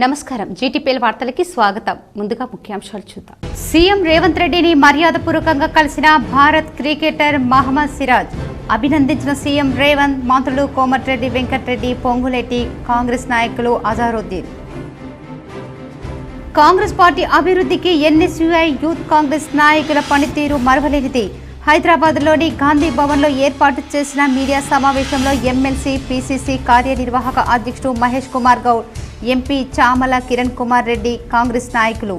నమస్కారం జీటీపీఎల్ వార్తలకి స్వాగతం. ముందుగా ముఖ్యాంశాలు చూద్దాం. సీఎం రేవంత్ రెడ్డిని మర్యాదపూర్వకంగా కలిసిన భారత్ క్రికెటర్ మహమ్మద్ సిరాజ్. అభినందించిన సీఎం రేవంత్, మంత్రులు కోమటిరెడ్డి వెంకటరెడ్డి, పొంగులేటి, కాంగ్రెస్ నాయకులు అజారుద్దీన్. కాంగ్రెస్ పార్టీ అభివృద్ధికి ఎన్ఎస్యుఐ యూత్ కాంగ్రెస్ నాయకుల పనితీరు మరవలేనిది. హైదరాబాద్లోని గాంధీ భవన్లో ఏర్పాటు చేసిన మీడియా సమావేశంలో ఎమ్మెల్సీ పిసిసి కార్యనిర్వాహక అధ్యక్షుడు మహేష్ కుమార్ గౌడ్, ఎంపీ చామల కిరణ్ కుమార్ రెడ్డి, కాంగ్రెస్ నాయకులు.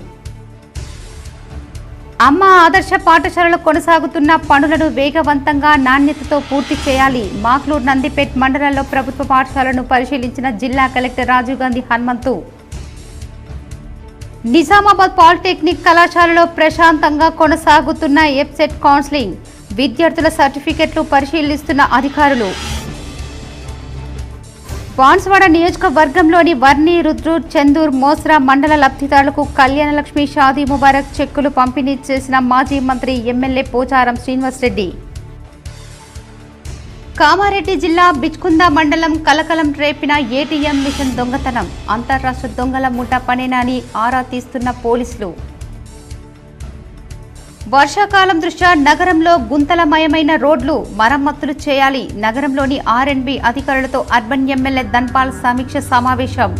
అమ్మ ఆదర్శ పాఠశాలలో కొనసాగుతున్న పనులను వేగవంతంగా నాణ్యతతో పూర్తి చేయాలి. మాక్లూర్, నందిపేట్ మండలాల్లో ప్రభుత్వ పాఠశాలను పరిశీలించిన జిల్లా కలెక్టర్ రాజీవ్ గాంధీ హనుమంతు. నిజామాబాద్ పాలిటెక్నిక్ కళాశాలలో ప్రశాంతంగా కొనసాగుతున్న ఎఫ్సెట్ కౌన్సిలింగ్. విద్యార్థుల సర్టిఫికెట్లు పరిశీలిస్తున్న అధికారులు. బాన్స్వాడ నియోజకవర్గంలోని వర్ణి, రుద్రూర్, చందూర్, మోస్రా మండల లబ్ధిదారులకు కళ్యాణలక్ష్మి, షాదీ ముబారక్ చెక్కులు పంపిణీ చేసిన మాజీ మంత్రి ఎమ్మెల్యే పోచారం శ్రీనివాసరెడ్డి. కామారెడ్డి జిల్లా బిచ్కుంద మండలం కలకలం రేపిన ఏటీఎం మిషన్ దొంగతనం. అంతర్రాష్ట్ర దొంగల ముఠా పనేనని ఆరా తీస్తున్న పోలీసులు. వర్షాకాలం దృష్ట్యా నగరంలో గుంతలమయమైన రోడ్లు మరమ్మతులు చేయాలి. నగరంలోని ఆర్ఎండ్బి అధికారులతో అర్బన్ ఎమ్మెల్యే ధన్పాల్ సమీక్ష సమావేశం.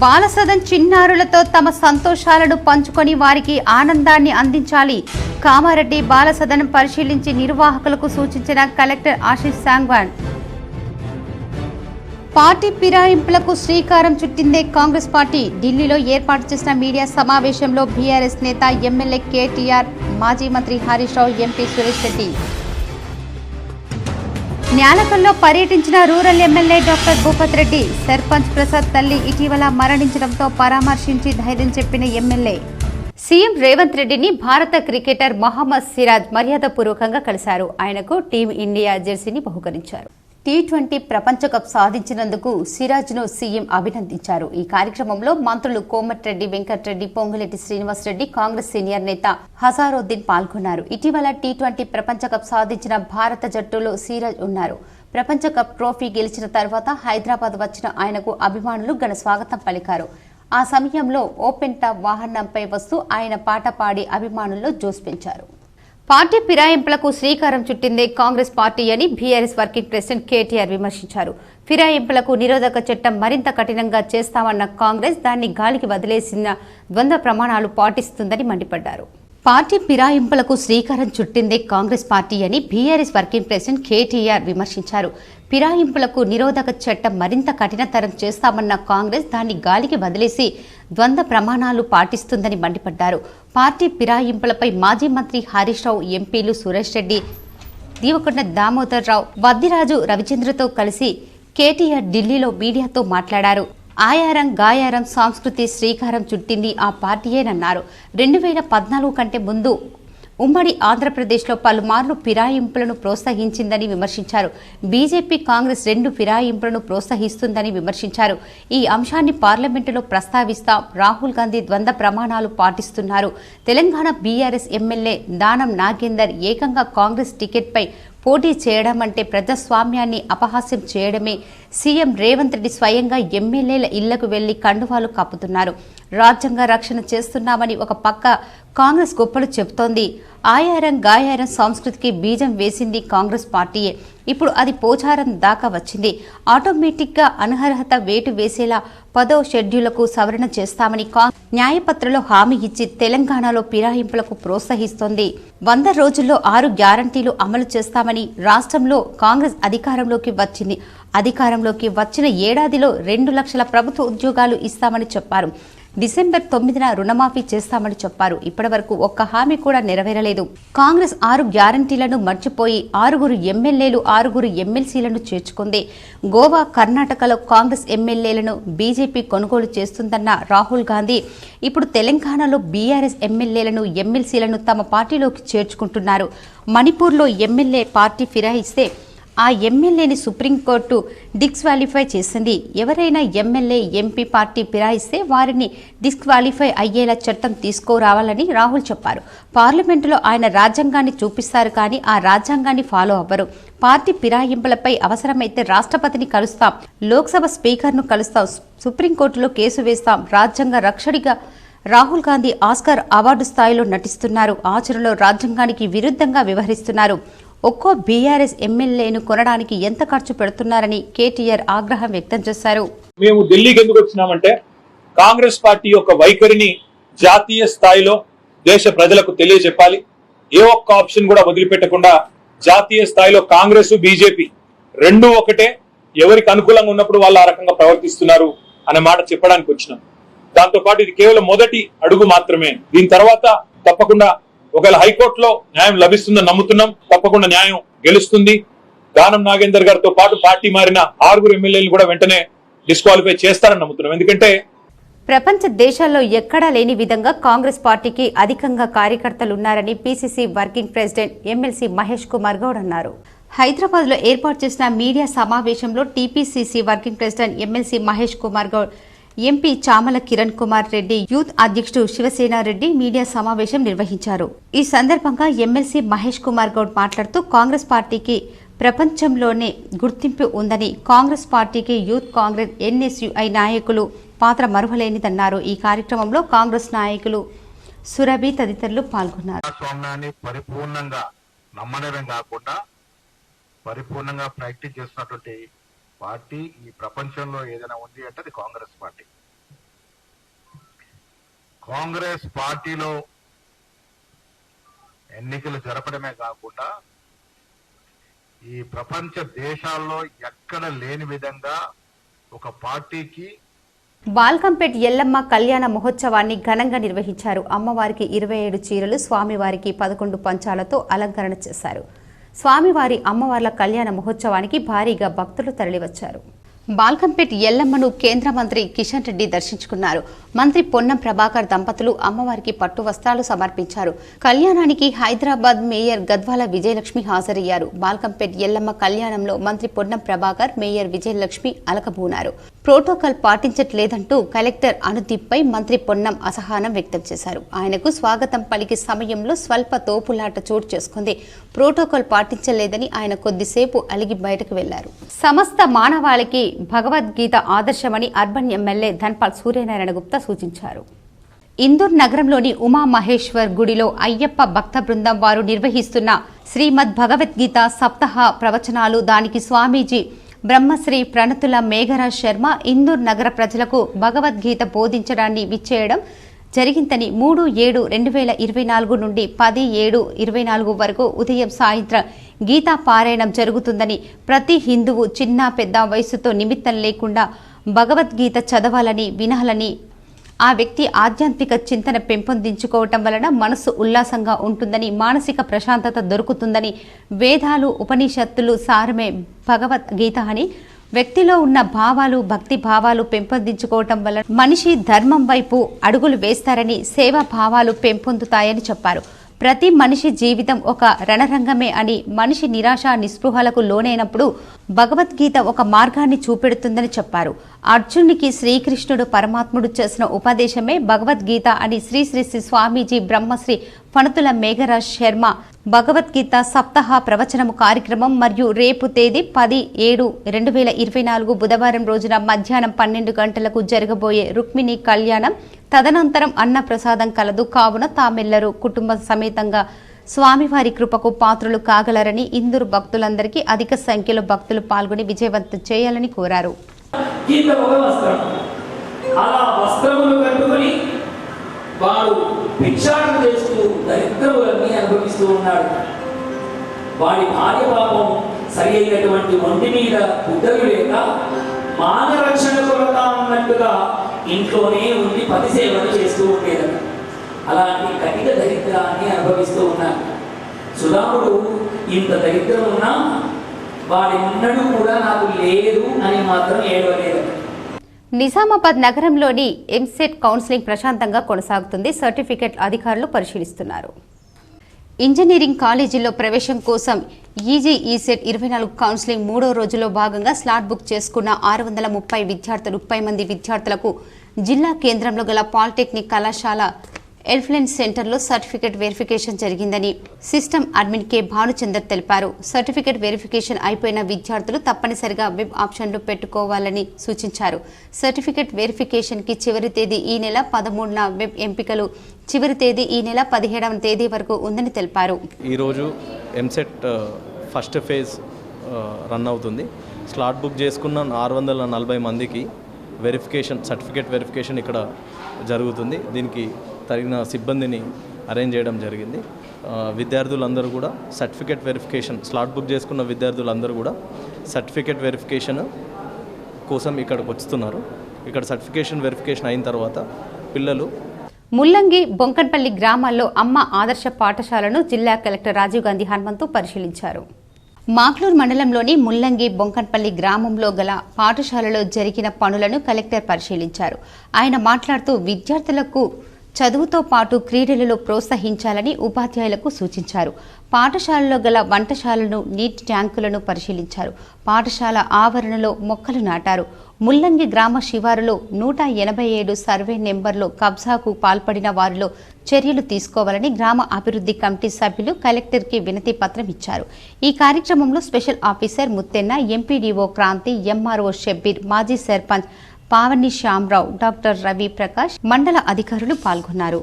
బాలసదన్ చిన్నారులతో తమ సంతోషాలను పంచుకొని వారికి ఆనందాన్ని అందించాలి. కామారెడ్డి బాలసదన్ పరిశీలించి నిర్వాహకులకు సూచించిన కలెక్టర్ ఆశీష్ సాంగ్వాన్. పార్టీ ఫిరాయింపులకు శ్రీకారం చుట్టిందే కాంగ్రెస్ పార్టీ. ఢిల్లీలో ఏర్పాటు చేసిన మీడియా సమావేశంలో బీఆర్ఎస్ నేత ఎమ్మెల్యే కేటీఆర్, మాజీ మంత్రి హరీష్ రావు, ఎంపీ సురేష్ రెడ్డి. న్యాలకల్లో పర్యటించిన rural MLA doctor Bhupath Reddy. Sarpanch Prasad తల్లి ఇటీవల మరణించడంతో పరామర్శించి ధైర్యం చెప్పిన ఎమ్మెల్యే. సీఎం రేవంత్ రెడ్డిని భారత క్రికెటర్ మహమ్మద్ సిరాజ్ మర్యాదపూర్వకంగా కలిశారు. ఆయనకు టీం ఇండియా జెర్సీని బహుకరించారు. టీ20 ప్రపంచ కప్ సాధించినందుకు సిరాజ్ను సీఎం అభినందించారు. ఈ కార్యక్రమంలో మంత్రులు కోమటిరెడ్డి వెంకటరెడ్డి, పొంగులేటి శ్రీనివాసరెడ్డి, కాంగ్రెస్ సీనియర్ నేత హజారుద్దీన్ పాల్గొన్నారు. ఇటీవల టీ20 ప్రపంచ కప్ సాధించిన భారత జట్టులో సిరాజ్ ఉన్నారు. ప్రపంచ కప్ ట్రోఫీ గెలిచిన తర్వాత హైదరాబాద్ వచ్చిన ఆయనకు అభిమానులు ఘన స్వాగతం పలికారు. ఆ సమయంలో ఓపెన్ టాప్ వాహనంపై వస్తూ ఆయన పాట పాడి అభిమానుల్లో జోష్ పెంచారు. పార్టీ ఫిరాయింపులకు శ్రీకారం చుట్టిందే కాంగ్రెస్ పార్టీ అని బీఆర్ఎస్ వర్కింగ్ ప్రెసిడెంట్ కేటీఆర్ విమర్శించారు. ఫిరాయింపులకు నిరోధక చట్టం మరింత కఠినంగా చేస్తామన్న కాంగ్రెస్ దాన్ని గాలికి వదిలేసిన ద్వంద్వ ప్రమాణాలు పాటిస్తుందని మండిపడ్డారు. పార్టీ ఫిరాయింపులకు శ్రీకారం చుట్టిందే కాంగ్రెస్ పార్టీ అని బీఆర్ఎస్ వర్కింగ్ ప్రెసిడెంట్ కేటీఆర్ విమర్శించారు. ఫిరాయింపులకు నిరోధక చట్టం మరింత కఠినతరం చేస్తామన్న కాంగ్రెస్ దాన్ని గాలికి వదిలేసి ద్వంద్వ ప్రమాణాలు పాటిస్తుందని మండిపడ్డారు. పార్టీ ఫిరాయింపులపై మాజీ మంత్రి హరీష్ రావు, ఎంపీలు సురేష్ రెడ్డి, దీవకొండ దామోదర్ రావు, వద్దిరాజు రవిచంద్రతో కలిసి కేటీఆర్ ఢిల్లీలో మీడియాతో మాట్లాడారు. ఆయారం గాయారం సంస్కృతి శ్రీకారం చుట్టింది ఆ పార్టీయేనన్నారు. 2014 కంటే ముందు ఉమ్మడి ఆంధ్రప్రదేశ్లో పలుమార్లు ఫిరాయింపులను ప్రోత్సహించిందని విమర్శించారు. బీజేపీ, కాంగ్రెస్ రెండు ఫిరాయింపులను ప్రోత్సహిస్తుందని విమర్శించారు. ఈ అంశాన్ని పార్లమెంటులో ప్రస్తావిస్తా రాహుల్ గాంధీ ద్వంద్వ ప్రమాణాలు పాటిస్తున్నారు. తెలంగాణ బీఆర్ఎస్ ఎమ్మెల్యే దానం నాగేందర్ ఏకంగా కాంగ్రెస్ టికెట్పై పోటీ చేయడం అంటే ప్రజాస్వామ్యాన్ని అపహాస్యం చేయడమే. సీఎం రేవంత్ రెడ్డి స్వయంగా ఎమ్మెల్యేల ఇళ్లకు వెళ్లి కండువాలు కప్పుతున్నారు. రాజ్యాంగ రక్షణ చేస్తున్నామని ఒక పక్క కాంగ్రెస్ గొప్పలు చెబుతోంది. ఆయారం గాయారం సంస్కృతికి బీజం వేసింది కాంగ్రెస్ పార్టీయే. ఇప్పుడు అది పోచారం దాకా వచ్చింది. ఆటోమేటిక్గా అనర్హత వేటు వేసేలా 10వ షెడ్యూళ్లకు సవరణ చేస్తామని న్యాయపత్రంలో హామీ ఇచ్చి తెలంగాణలో ఫిరాయింపులకు ప్రోత్సహిస్తోంది. 100 రోజుల్లో 6 గ్యారంటీలు అమలు చేస్తామని రాష్ట్రంలో కాంగ్రెస్ అధికారంలోకి వచ్చింది. అధికారంలోకి వచ్చిన ఏడాదిలో 2 లక్షల ప్రభుత్వ ఉద్యోగాలు ఇస్తామని చెప్పారు. డిసెంబర్ 9న రుణమాఫీ చేస్తామని చెప్పారు. ఇప్పటి వరకు ఒక్క హామీ కూడా నెరవేరలేదు. కాంగ్రెస్ 6 గ్యారంటీలను మర్చిపోయి 6 ఎమ్మెల్యేలు 6 ఎమ్మెల్సీలను చేర్చుకుంది. గోవా, కర్ణాటకలో కాంగ్రెస్ ఎమ్మెల్యేలను బీజేపీ కొనుగోలు చేస్తుందన్న రాహుల్ గాంధీ ఇప్పుడు తెలంగాణలో బీఆర్ఎస్ ఎమ్మెల్యేలను, ఎమ్మెల్సీలను తమ పార్టీలోకి చేర్చుకుంటున్నారు. మణిపూర్లో ఎమ్మెల్యే పార్టీ ఫిరాయిస్తే ఆ ఎమ్మెల్యేని సుప్రీంకోర్టు డిస్క్వాలిఫై చేసింది. ఎవరైనా ఎమ్మెల్యే ఎంపీ పార్టీ ఫిరాయిస్తే వారిని డిస్క్వాలిఫై అయ్యేలా చట్టం తీసుకురావాలని రాహుల్ చెప్పారు. పార్లమెంటులో ఆయన రాజ్యాంగాన్ని చూపిస్తారు కానీ ఆ రాజ్యాంగాన్ని ఫాలో అవ్వరు. పార్టీ ఫిరాయింపులపై అవసరమైతే రాష్ట్రపతిని కలుస్తాం, లోక్సభ స్పీకర్ను కలుస్తాం, సుప్రీంకోర్టులో కేసు వేస్తాం. రాజ్యాంగ రక్షడిగా రాహుల్ గాంధీ ఆస్కార్ అవార్డు స్థాయిలో నటిస్తున్నారు. ఆచరణలో రాజ్యాంగానికి విరుద్ధంగా వ్యవహరిస్తున్నారు. ఒక్కో బీఆర్ఎస్ ఎమ్మెల్యేను కొనడానికి ఎంత ఖర్చు పెడుతున్నారని కేటీఆర్ ఆగ్రహం వ్యక్తం చేశారు. మేము ఢిల్లీకి ఎందుకు వచ్చినామంటే కాంగ్రెస్ పార్టీ యొక్క వైఖరిని జాతీయ స్థాయిలో దేశ ప్రజలకు తెలియజెప్పాలి. ఏ ఒక్క ఆప్షన్ కూడా వదిలిపెట్టకుండా జాతీయ స్థాయిలో కాంగ్రెస్ బీజేపీ రెండూ ఒకటే, ఎవరికి అనుకూలంగా ఉన్నప్పుడు వాళ్ళు ఆ రకంగా ప్రవర్తిస్తున్నారు అనే మాట చెప్పడానికి వచ్చినాం. దాంతో పాటు ఇది కేవలం మొదటి అడుగు మాత్రమే. దీని తర్వాత తప్పకుండా ఒకవేళ హైకోర్టులో న్యాయం లభిస్తుందని నమ్ముతున్నాం. తప్పకుండా న్యాయం గెలుస్తుంది. దానం నాగేందర్ గారితో పాటు పార్టీ మారిన 6 ఎమ్మెల్యేలు కూడా వెంటనే డిస్క్వాలిఫై చేస్తారని నమ్ముతున్నాం. ఎందుకంటే ప్రపంచ దేశాల్లో ఎక్కడా లేని విధంగా కాంగ్రెస్ పార్టీకి అధికంగా కార్యకర్తలున్నారని PCC working president MLC Mahesh Kumar Goud అన్నారు. హైదరాబాద్ లో ఏర్పాటు చేసిన మీడియా సమావేశంలో TPCC working president MLC Mahesh Kumar Goud, MP Chamala Kiran Kumar Reddy, youth అధ్యక్షుడు శివసేన రెడ్డి మీడియా సమావేశం నిర్వహించారు. ఈ సందర్భంగా ఎమ్మెల్సీ మహేష్ కుమార్ గౌడ్ మాట్లాడుతూ కాంగ్రెస్ పార్టీకి ప్రపంచంలోనే గుర్తింపు ఉందని, కాంగ్రెస్ పార్టీకి యూత్ కాంగ్రెస్ ఎన్ఎస్యుఐ నాయకులు పాత్ర మరువలేనిదన్నారు. ఈ కార్యక్రమంలో కాంగ్రెస్ నాయకులు సురభి తదితరులు పాల్గొన్నారు. పరిపూర్ణంగా ప్రాక్టీస్ చేస్తున్నటువంటి పార్టీ ఈ ప్రపంచంలో ఏదైనా ఉంది అంటే అది కాంగ్రెస్ పార్టీ. కాంగ్రెస్ పార్టీలో ఎన్నికలు జరపడమే కాకుండా ఈ ప్రపంచ దేశాల్లో ఎక్కడ లేని విధంగా ఒక పార్టీకి బాల్కంపేట్ ఎల్లమ్మ కళ్యాణ మహోత్సవాన్ని ఘనంగా నిర్వహించారు. అమ్మవారికి 27 చీరలు, స్వామివారికి 11 పంచాలతో అలంకరణ చేశారు. స్వామివారి అమ్మవార్ల కళ్యాణ మహోత్సవానికి భారీగా భక్తులు తరలివచ్చారు. బాల్కంపేట్ ఎల్లమ్మను కేంద్ర మంత్రి కిషన్ రెడ్డి దర్శించుకున్నారు. మంత్రి పొన్నం ప్రభాకర్ దంపతులు అమ్మవారికి పట్టు వస్త్రాలు సమర్పించారు. కళ్యాణానికి హైదరాబాద్ మేయర్ గద్వాల విజయలక్ష్మి హాజరయ్యారు. బాల్కంపేట్ ఎల్లమ్మ కళ్యాణంలో మంత్రి పొన్నం ప్రభాకర్, మేయర్ విజయలక్ష్మి అలకబూనారు. ప్రోటోకాల్ పాటించట్లేదంటూ కలెక్టర్ అనుదీప్పై మంత్రి పొన్నం అసహనం వ్యక్తం చేశారు. ఆయనకు స్వాగతం పలికే సమయంలో స్వల్ప తోపులాట చోటు చేసుకుంది. ప్రోటోకాల్ పాటించలేదని ఆయన కొద్దిసేపు అలిగి బయటకు వెళ్లారు. సమస్త మానవాళికి భగవద్గీత ఆదర్శమని అర్బన్ ఎమ్మెల్యే ధన్పాల్ సూర్యనారాయణ గుప్తా సూచించారు. ఇందూర్ నగరంలోని ఉమామహేశ్వర్ గుడిలో అయ్యప్ప భక్త బృందం వారు నిర్వహిస్తున్న శ్రీమద్ భగవద్గీత సప్తాహ ప్రవచనాలు, దానికి స్వామీజీ బ్రహ్మశ్రీ ప్రణతుల మేఘరాజ్ శర్మ ఇందూర్ నగర ప్రజలకు భగవద్గీత బోధించడాన్ని విచ్చేయడం జరిగిందని 3/7/2024 నుండి 10/7/24 వరకు ఉదయం సాయంత్రం గీతా పారాయణం జరుగుతుందని, ప్రతి హిందువు చిన్న పెద్ద వయసుతో నిమిత్తం లేకుండా భగవద్గీత చదవాలని, వినాలని, ఆ వ్యక్తి ఆధ్యాత్మిక చింతన పెంపొందించుకోవటం వలన మనసు ఉల్లాసంగా ఉంటుందని, మానసిక ప్రశాంతత దొరుకుతుందని, వేదాలు ఉపనిషత్తులు సారమే భగవద్గీత అని, వ్యక్తిలో ఉన్న భావాలు భక్తి భావాలు పెంపొందించుకోవటం వల్ల మనిషి ధర్మం వైపు అడుగులు వేస్తారని, సేవా భావాలు పెంపొందుతాయని చెప్పారు. ప్రతి మనిషి జీవితం ఒక రణరంగమే అని, మనిషి నిరాశ నిస్పృహలకు లోనైనప్పుడు భగవద్గీత ఒక మార్గాన్ని చూపెడుతుందని చెప్పారు. అర్జునునికి శ్రీకృష్ణుడు పరమాత్ముడు చేసిన ఉపదేశమే భగవద్గీత అని శ్రీ శ్రీ శ్రీ స్వామీజీ బ్రహ్మశ్రీ ఫణతుల మేఘరాజ్ శర్మ భగవద్గీత సప్తాహ ప్రవచనము కార్యక్రమం మరియు రేపు తేదీ 10/7/2024 బుధవారం రోజున మధ్యాహ్నం 12 గంటలకు జరగబోయే రుక్మిణి కళ్యాణం తదనంతరం అన్న ప్రసాదం కలదు. కావున తామెల్లరూ కుటుంబ సమేతంగా స్వామివారి కృపకు పాత్రులు కాగలరని, ఇందూరు భక్తులందరికీ అధిక సంఖ్యలో భక్తులు పాల్గొని విజయవంతం చేయాలని కోరారు. వాడు భిక్షాటన చేస్తూ దరిద్రములన్నీ అనుభవిస్తూ ఉన్నాడు. వాడి భార్య పాపం సరి అయినటువంటి ఒంటి మీద బుద్ధలు లేక మానరక్షణ కొరత అన్నట్టుగా ఇంట్లోనే ఉండి పతి సేవలు చేస్తూ ఉండేదట. అలాంటి కఠిన దరిద్రాన్ని అనుభవిస్తూ ఉన్నాడు. సుధాముడు ఇంత దరిద్రం ఉన్నా వాడి ఉన్నడు కూడా నాకు లేదు అని మాత్రం ఏడవలేదట. నిజామాబాద్ నగరంలోని ఎంసెట్ కౌన్సిలింగ్ ప్రశాంతంగా కొనసాగుతుంది. సర్టిఫికెట్ అధికారులు పరిశీలిస్తున్నారు. ఇంజనీరింగ్ కాలేజీలో ప్రవేశం కోసం ఈజీఈసెట్ 24 కౌన్సిలింగ్ 3వ రోజులో భాగంగా స్లాట్ బుక్ చేసుకున్న 630 మంది విద్యార్థులకు జిల్లా కేంద్రంలో గల పాలిటెక్నిక్ కళాశాల ఎల్ఫ్లెన్స్ సెంటర్లో సర్టిఫికెట్ వెరిఫికేషన్ జరిగిందని సిస్టమ్ అడ్మిన్ కె భానుచందర్ తెలిపారు. సర్టిఫికెట్ వెరిఫికేషన్ అయిపోయిన విద్యార్థులు తప్పనిసరిగా వెబ్ ఆప్షన్లు పెట్టుకోవాలని సూచించారు. సర్టిఫికెట్ వెరిఫికేషన్ కి చివరి తేదీ ఈ నెల 13న, వెబ్ ఎంపికలు చివరి తేదీ ఈ నెల 17వ తేదీ వరకు ఉందని తెలిపారు. ఈరోజు ఎంసెట్ ఫస్ట్ ఫేజ్ రన్ అవుతుంది. స్లాట్ బుక్ చేసుకున్న 640 మందికి సర్టిఫికేట్ వెరిఫికేషన్ ఇక్కడ జరుగుతుంది. దీనికి తగిన సిబ్బందిని అరేంజ్ చేయడం జరిగింది. విద్యార్థులందరూ కూడా సర్టిఫికేట్ వెరిఫికేషన్ స్లాట్ బుక్ చేసుకున్న విద్యార్థులందరూ కూడా సర్టిఫికేట్ వెరిఫికేషన్ కోసం ఇక్కడికి వస్తున్నారు. ఇక్కడ సర్టిఫికేషన్ వెరిఫికేషన్ అయిన తర్వాత పిల్లలు ముల్లంగి బొంకన్పల్లి గ్రామాల్లో అమ్మ ఆదర్శ పాఠశాలను జిల్లా కలెక్టర్ రాజీవ్ గాంధీ హనుమంతు పరిశీలించారు. మాక్లూర్ మండలంలోని ముల్లంగి బొంకన్పల్లి గ్రామంలో గల పాఠశాలలో జరిగిన పనులను కలెక్టర్ పరిశీలించారు. ఆయన మాట్లాడుతూ విద్యార్థులకు చదువుతో పాటు క్రీడలలో ప్రోత్సహించాలని ఉపాధ్యాయులకు సూచించారు. పాఠశాలలో గల వంటశాలను, నీటి ట్యాంకులను పరిశీలించారు. పాఠశాల ఆవరణలో మొక్కలు నాటారు. ముల్లంగి గ్రామ శివారులో 187 సర్వే నెంబర్లో కబ్జాకు పాల్పడిన వారిలో చర్యలు తీసుకోవాలని గ్రామ అభివృద్ధి కమిటీ సభ్యులు కలెక్టర్కి వినతి పత్రం ఇచ్చారు. ఈ కార్యక్రమంలో special officer Muttenna, MPDO Kranti, MRO Shabbir, మాజీ సర్పంచ్ పావని శ్యామరావు, డాక్టర్ రవి ప్రకాష్, మండల అధికారులు పాల్గొన్నారు.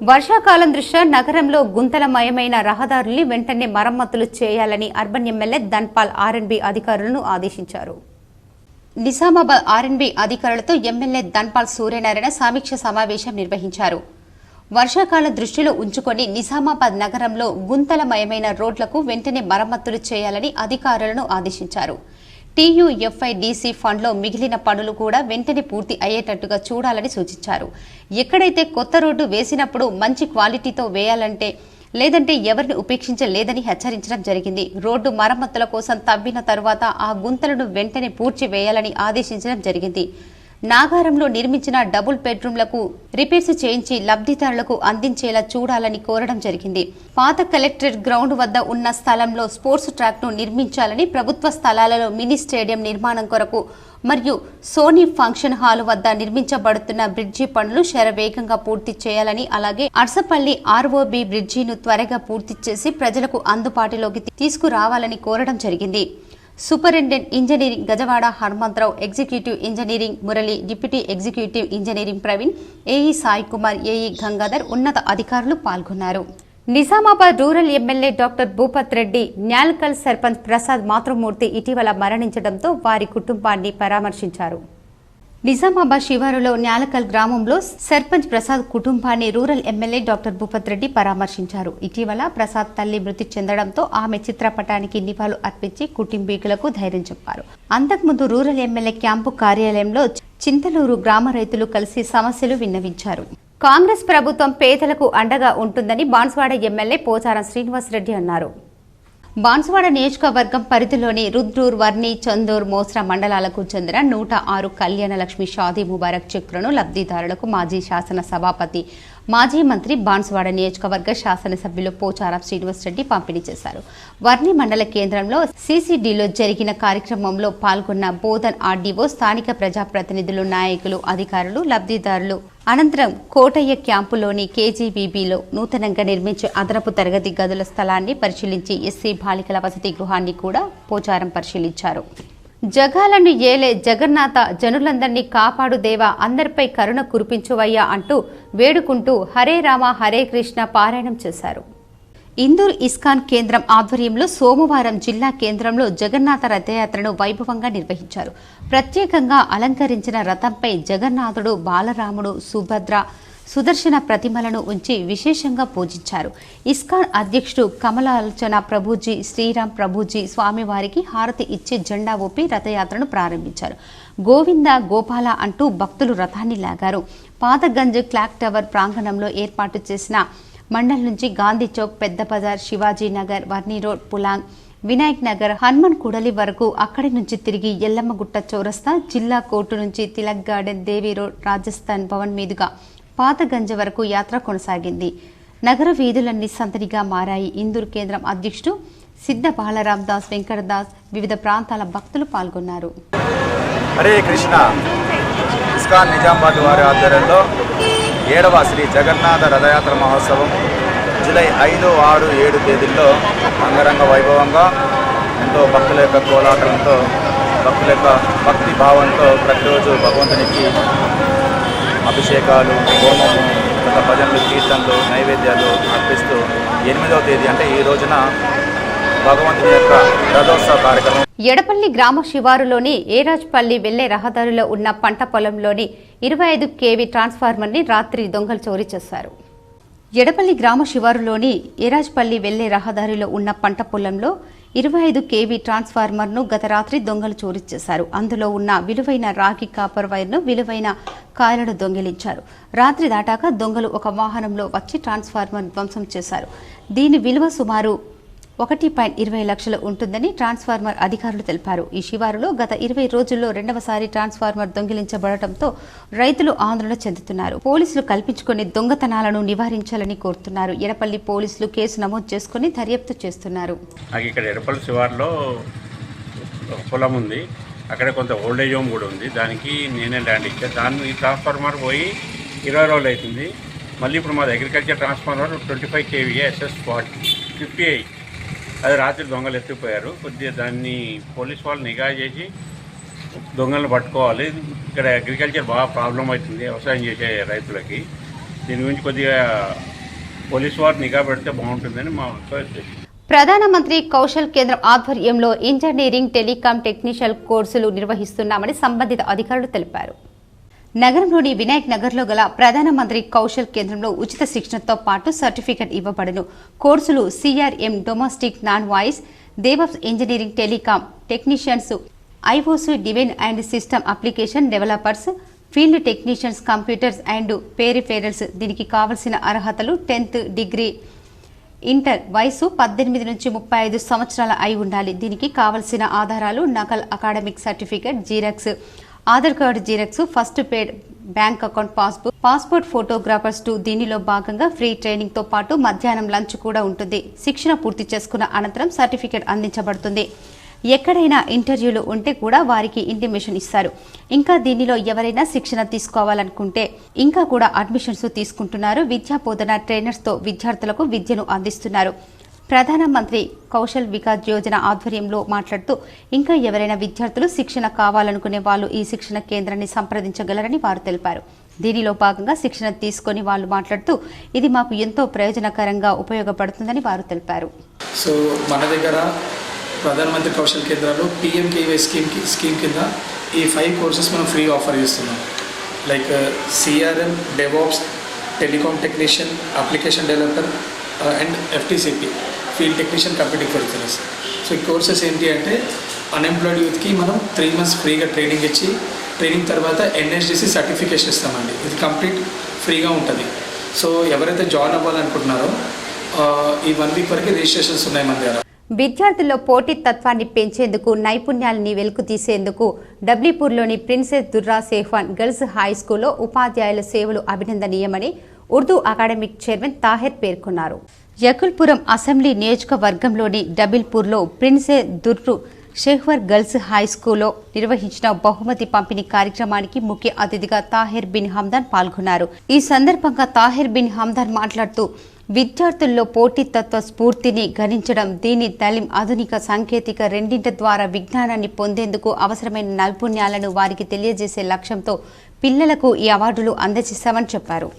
వర్షాకాలం దృష్ట్యా నగరంలో గుంతలమయమైన రహదారుల్ని వెంటనే మరమ్మతులు చేయాలని అర్బన్ ఎమ్మెల్యే ధన్పాల్ ఆర్ఎండ్బి అధికారులను ఆదేశించారు. నిజామాబాద్ ఆర్ఎండ్బి అధికారులతో ఎమ్మెల్యే ధన్పాల్ సూర్యనారాయణ సమీక్ష సమావేశం నిర్వహించారు. వర్షాకాలం దృష్టిలో ఉంచుకొని నిజామాబాద్ నగరంలో గుంతలమయమైన రోడ్లకు వెంటనే మరమ్మతులు చేయాలని అధికారులను ఆదేశించారు. TUFIDC ఫండ్లో మిగిలిన పనులు కూడా వెంటనే పూర్తి అయ్యేటట్టుగా చూడాలని సూచించారు. ఎక్కడైతే కొత్త రోడ్డు వేసినప్పుడు మంచి క్వాలిటీతో వేయాలంటే లేదంటే ఎవరిని ఉపేక్షించలేదని హెచ్చరించడం జరిగింది. రోడ్డు మరమ్మతుల కోసం తవ్విన తరువాత ఆ గుంతలను వెంటనే పూడ్చి వేయాలని ఆదేశించడం జరిగింది. నాగారంలో నిర్మించిన డబుల్ బెడ్రూమ్లకు రిపేర్స్ చేయించి లబ్ధిదారులకు అందించేలా చూడాలని కోరడం జరిగింది. పాత కలెక్టరేట్ గ్రౌండ్ వద్ద ఉన్న స్థలంలో స్పోర్ట్స్ ట్రాక్ను నిర్మించాలని, ప్రభుత్వ స్థలాలలో మినీ స్టేడియం నిర్మాణం కొరకు మరియు సోనీ ఫంక్షన్ హాల్ వద్ద నిర్మించబడుతున్న బ్రిడ్జి పనులు శరవేగంగా పూర్తి చేయాలని, అలాగే అర్సపల్లి ROB బ్రిడ్జిను త్వరగా పూర్తి చేసి ప్రజలకు అందుబాటులోకి తీసుకురావాలని కోరడం జరిగింది. Superintendent engineering Gajawada Hanumantharao, executive engineering Murali, deputy executive engineering Praveen, AE Sai Kumar, AE Gangadhar ఉన్నత అధికారులు పాల్గొన్నారు. Nizamabad rural MLA doctor Bhupath Reddy, Nyalkal sarpanch Prasad మాతృమూర్తి ఇటీవల మరణించడంతో వారి కుటుంబాన్ని పరామర్శించారు. నిజామాబాద్ శివారులో న్యాలకల్ గ్రామంలో సర్పంచ్ ప్రసాద్ కుటుంబాన్ని rural MLA doctor Bhupath Reddy పరామర్శించారు. ఇటీవల ప్రసాద్ తల్లి మృతి చెందడంతో ఆమె చిత్రపటానికి నివాళులు అర్పించి కుటుంబీకులకు ధైర్యం చెప్పారు. అంతకుముందు రూరల్ ఎమ్మెల్యే క్యాంపు కార్యాలయంలో చింతలూరు గ్రామ రైతులు కలిసి సమస్యలు విన్నవించారు. కాంగ్రెస్ ప్రభుత్వం పేదలకు అండగా ఉంటుందని బాన్స్వాడ ఎమ్మెల్యే పోచారం శ్రీనివాసరెడ్డి అన్నారు. బాన్స్వాడ నియోజకవర్గం పరిధిలోని రుద్రూర్, వర్ని, చందూర్, మోస్రా మండలాలకు చెందిన 106 కళ్యాణ లక్ష్మి షాదీ ముబారక్ చెక్కులను లబ్ధిదారులకు మాజీ శాసన సభాపతి, మాజీ మంత్రి, బాన్స్వాడ నియోజకవర్గ శాసనసభ్యులు పోచారం శ్రీనివాసరెడ్డి పంపిణీ చేశారు. వర్ని మండల కేంద్రంలో CCDలో జరిగిన కార్యక్రమంలో పాల్గొన్న బోధన్ RDO, స్థానిక ప్రజాప్రతినిధులు, నాయకులు, అధికారులు, లబ్ధిదారులు అనంతరం కోటయ్య క్యాంపులోని KGBBలో నూతనంగా నిర్మించే అదనపు తరగతి గదుల స్థలాన్ని పరిశీలించి SC బాలికల వసతి గృహాన్ని కూడా పోచారం పరిశీలించారు. జగాలను ఏలే జగన్నాథ, జనులందరినీ కాపాడు దేవా, అందరిపై కరుణ కురిపించువయ్యా అంటూ వేడుకుంటూ హరే రామ హరే కృష్ణ పారాయణం చేశారు. ఇందూర్ ఇస్కాన్ కేంద్రం ఆధ్వర్యంలో సోమవారం జిల్లా కేంద్రంలో జగన్నాథ రథయాత్రను వైభవంగా నిర్వహించారు. ప్రత్యేకంగా అలంకరించిన రథంపై జగన్నాథుడు, బాలరాముడు, సుభద్ర, సుదర్శన ప్రతిమలను ఉంచి విశేషంగా పూజించారు. ఇస్కాన్ అధ్యక్షుడు కమలాలోచన ప్రభుజీ, శ్రీరామ్ ప్రభుజీ స్వామివారికి హారతి ఇచ్చి జెండా ఊపి రథయాత్రను ప్రారంభించారు. గోవింద గోపాల అంటూ భక్తులు రథాన్ని లాగారు. పాతగంజ్ క్లాక్ టవర్ ప్రాంగణంలో ఏర్పాటు చేసిన మండల్ నుంచి గాంధీ చౌక్, పెద్ద బజార్, శివాజీ నగర్, వర్ని రోడ్, పులాంగ్, వినాయక్ నగర్, హనుమాన్ కూడలి వరకు, అక్కడి నుంచి తిరిగి ఎల్లమ్మగుట్ట చౌరస్తా, జిల్లా కోర్టు నుంచి తిలక్ గార్డెన్, దేవి రోడ్, రాజస్థాన్ భవన్ మీదుగా పాతగంజ్ వరకు యాత్ర కొనసాగింది. నగర వీధులన్నీ సందడిగా మారాయి. ఇందూరు కేంద్రం అధ్యక్షుడు సిద్ధ బాలరాం దాస్ వెంకటదాస్ వివిధ ప్రాంతాల భక్తులు పాల్గొన్నారు. హరే కృష్ణ. ఇస్కాన్ నిజామాబాద్ వారి ఆధ్వర్యంలో 7వ శ్రీ జగన్నాథ రథయాత్ర మహోత్సవం జూలై 5, 6, 7 తేదీల్లో అంగరంగ వైభవంగా ఎంతో భక్తుల యొక్క కోలాటంతో భక్తుల యొక్క భక్తి భావంతో ప్రతిరోజు భగవంతునికి అభిషేకాలు, హోమము, భజనలు, కీర్తనలు, నైవేద్యాలు అర్పిస్తూ 8వ తేదీ అంటే ఈ రోజున భగవంతుని యొక్క రథోత్సవ కార్యక్రమం. ఎడపల్లి గ్రామ శివారులోని ఏరాజ్పల్లి వెళ్లే రహదారిలో ఉన్న పంట పొలంలోని 25 kV ట్రాన్స్ఫార్మర్ని రాత్రి దొంగలు చోరీ చేశారు. ఎడపల్లి గ్రామ శివారులోని ఏరాజ్పల్లి వెళ్లే రహదారిలో ఉన్న పంట పొలంలో 25 kV ట్రాన్స్ఫార్మర్ను గత రాత్రి దొంగలు చోరీ చేశారు. అందులో ఉన్న విలువైన రాగి కాపర్ వైర్ను, విలువైన కాయలను దొంగిలించారు. రాత్రి దాటాక దొంగలు ఒక వాహనంలో వచ్చి ట్రాన్స్ఫార్మర్ ధ్వంసం చేశారు. దీని విలువ సుమారు 1.20 లక్షలు ఉంటుందని ట్రాన్స్ఫార్మర్ అధికారులు తెలిపారు. ఈ శివారులో గత 20 రోజుల్లో రెండవసారి ట్రాన్స్ఫార్మర్ దొంగిలించబడటంతో రైతులు ఆందోళన చెందుతున్నారు. పోలీసులు కల్పించుకుని దొంగతనాలను నివారించాలని కోరుతున్నారు. ఎడపల్లి పోలీసులు కేసు నమోదు చేసుకుని దర్యాప్తు చేస్తున్నారు. ఇక్కడ ఎడపల్లి శివారులో పొలం ఉంది, అక్కడ కొంత ఓల్డేజ్ హోమ్ కూడా ఉంది. దానికి నేనే ల్యాండ్ ఇచ్చాను. దాన్ని ట్రాన్స్ఫార్మర్ పోయి 20 రోజులు అవుతుంది. మళ్ళీ ఇప్పుడు మాది అగ్రికల్చర్ ట్రాన్స్ఫార్మర్ 25 kV SS 58 అది రాత్రి దొంగలు ఎత్తిపోయారు. కొద్దిగా దాన్ని పోలీస్ వాళ్ళు నిఘా చేసి దొంగలను పట్టుకోవాలి. ఇక్కడ అగ్రికల్చర్ బాగా ప్రాబ్లం అవుతుంది వ్యవసాయం చేసే రైతులకి. దీని గురించి కొద్దిగా పోలీస్ వారు నిఘా పెడితే బాగుంటుందని మా ఉద్దేశం. ప్రధానమంత్రి కౌశల్ కేంద్రం ఆధ్వర్యంలో ఇంజనీరింగ్, టెలికాం టెక్నీషియల్ కోర్సులు నిర్వహిస్తున్నామని సంబంధిత అధికారులు తెలిపారు. నగరంలోని వినాయక్ నగర్లో గల ప్రధానమంత్రి కౌశల్ కేంద్రంలో ఉచిత శిక్షణతో పాటు సర్టిఫికెట్ ఇవ్వబడును. కోర్సులు CRM domestic non voice, DevOps engineering, telecom technicians, IOC divine and system application developers, field technicians, computers and peripherals. దీనికి కావలసిన అర్హతలు 10th డిగ్రీ, ఇంటర్, వయసు 18 నుంచి 35 సంవత్సరాల అయి ఉండాలి. దీనికి కావలసిన ఆధారాలు నకల్ academic certificate, xerox, Aadhaar card xerox, first paid bank account passbook, passport, photographers 2. దీనిలో భాగంగా ఫ్రీ ట్రైనింగ్ తో పాటు మధ్యాహ్నం లంచ్ కూడా ఉంటుంది. శిక్షణ పూర్తి చేసుకున్న అనంతరం సర్టిఫికెట్ అందించబడుతుంది. ఎక్కడైనా ఇంటర్వ్యూలు ఉంటే కూడా వారికి ఇంటిమేషన్ ఇస్తారు. ఇంకా దీనిలో ఎవరైనా శిక్షణ తీసుకోవాలనుకుంటే ఇంకా కూడా అడ్మిషన్స్ తీసుకుంటున్నారు. విద్యా బోధన ట్రైనర్స్ తో విద్యార్థులకు విద్యను అందిస్తున్నారు. ప్రధానమంత్రి కౌశల్ వికాస్ యోజన ఆధ్వర్యంలో మాట్లాడుతూ ఇంకా ఎవరైనా విద్యార్థులు శిక్షణ కావాలనుకునే వాళ్ళు ఈ శిక్షణ కేంద్రాన్ని సంప్రదించగలరని వారు తెలిపారు. దీనిలో భాగంగా శిక్షణ తీసుకొని వాళ్ళు మాట్లాడుతూ ఇది మాకు ఎంతో ప్రయోజనకరంగా ఉపయోగపడుతుందని వారు తెలిపారు. సో మన దగ్గర ప్రధానమంత్రి కౌశల్ కేంద్రాలు PMKVY స్కీమ్ కింద ఈ 5 కోర్సెస్ మనం ఫ్రీ ఆఫర్ చేస్తున్నాం. Like CRM, DevOps, telecom technician, application developer and FTCP, field technician, computing facilities. So ఈ కోర్సెస్ ఏంటి అంటే అన్ఎంప్లాయిడ్ యూత్కి మనం 3 months ఫ్రీగా ట్రైనింగ్ ఇచ్చి ట్రైనింగ్ తర్వాత NSDC సర్టిఫికేషన్ ఇస్తామండి. ఇది కంప్లీట్ ఫ్రీగా ఉంటుంది. సో ఎవరైతే జాయిన్ అవ్వాలనుకుంటున్నారో ఈ 1 week వరకు రిజిస్ట్రేషన్స్ ఉన్నాయి మన దగ్గర. విద్యార్థుల్లో పోటీతత్వాన్ని పెంచేందుకు, నైపుణ్యాలని వెలుగు తీసేందుకు డబ్లీపూర్లోని ప్రిన్సెస్ దుర్రా సేఫాన్ గర్ల్స్ హై స్కూల్లో ఉపాధ్యాయుల సేవలు అభినందనీయమని ఉర్దూ అకాడమిక్ చైర్మన్ తాహెర్ పేర్కొన్నారు. యకుల్పురం అసెంబ్లీ నియోజకవర్గంలోని డబిల్పూర్లో ప్రిన్సెస్ దుర్రు షేహ్వర్ గర్ల్స్ హై స్కూల్లో నిర్వహించిన బహుమతి పంపిణీ కార్యక్రమానికి ముఖ్య అతిథిగా తాహెర్ బిన్ హమ్దాన్ పాల్గొన్నారు. ఈ సందర్భంగా తాహెర్ బిన్ హమ్దాన్ మాట్లాడుతూ విద్యార్థుల్లో పోటీతత్వ స్ఫూర్తిని గణించడం, దీని తాలీం, ఆధునిక సాంకేతిక రెండింటి ద్వారా విజ్ఞానాన్ని పొందేందుకు అవసరమైన నైపుణ్యాలను వారికి తెలియజేసే లక్ష్యంతో పిల్లలకు ఈ అవార్డులు అందజేశామని చెప్పారు.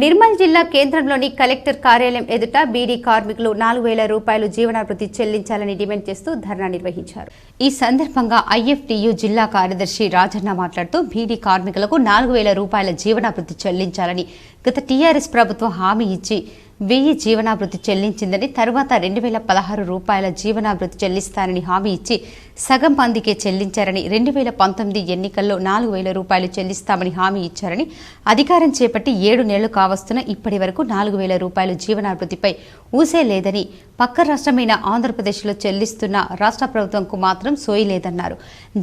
నిర్మల్ జిల్లా కేంద్రంలోని కలెక్టర్ కార్యాలయం ఎదుట బీడీ కార్మికులు 4,000 రూపాయలు జీవనాభృతి చెల్లించాలని డిమాండ్ చేస్తూ ధర్నా నిర్వహించారు. ఈ సందర్భంగా IFTU జిల్లా కార్యదర్శి రాజన్న మాట్లాడుతూ బీడీ కార్మికులకు 4,000 రూపాయల జీవనాభృతి చెల్లించాలని గత TRS ప్రభుత్వం హామీ ఇచ్చి 1000 జీవనాభృతి చెల్లించిందని, తరువాత 2016 రూపాయల జీవనాభృతి చెల్లిస్తానని హామీ ఇచ్చి సగం మందికే చెల్లించారని, 2019 ఎన్నికల్లో 4000 రూపాయలు చెల్లిస్తామని హామీ ఇచ్చారని, అధికారం చేపట్టి 7 నెలలు కావస్తున్న ఇప్పటి వరకు 4000 రూపాయలు జీవనాభృతిపై ఊసే లేదని, పక్క రాష్ట్రమైన ఆంధ్రప్రదేశ్లో చెల్లిస్తున్న రాష్ట్ర ప్రభుత్వంకు మాత్రం సోయి లేదన్నారు.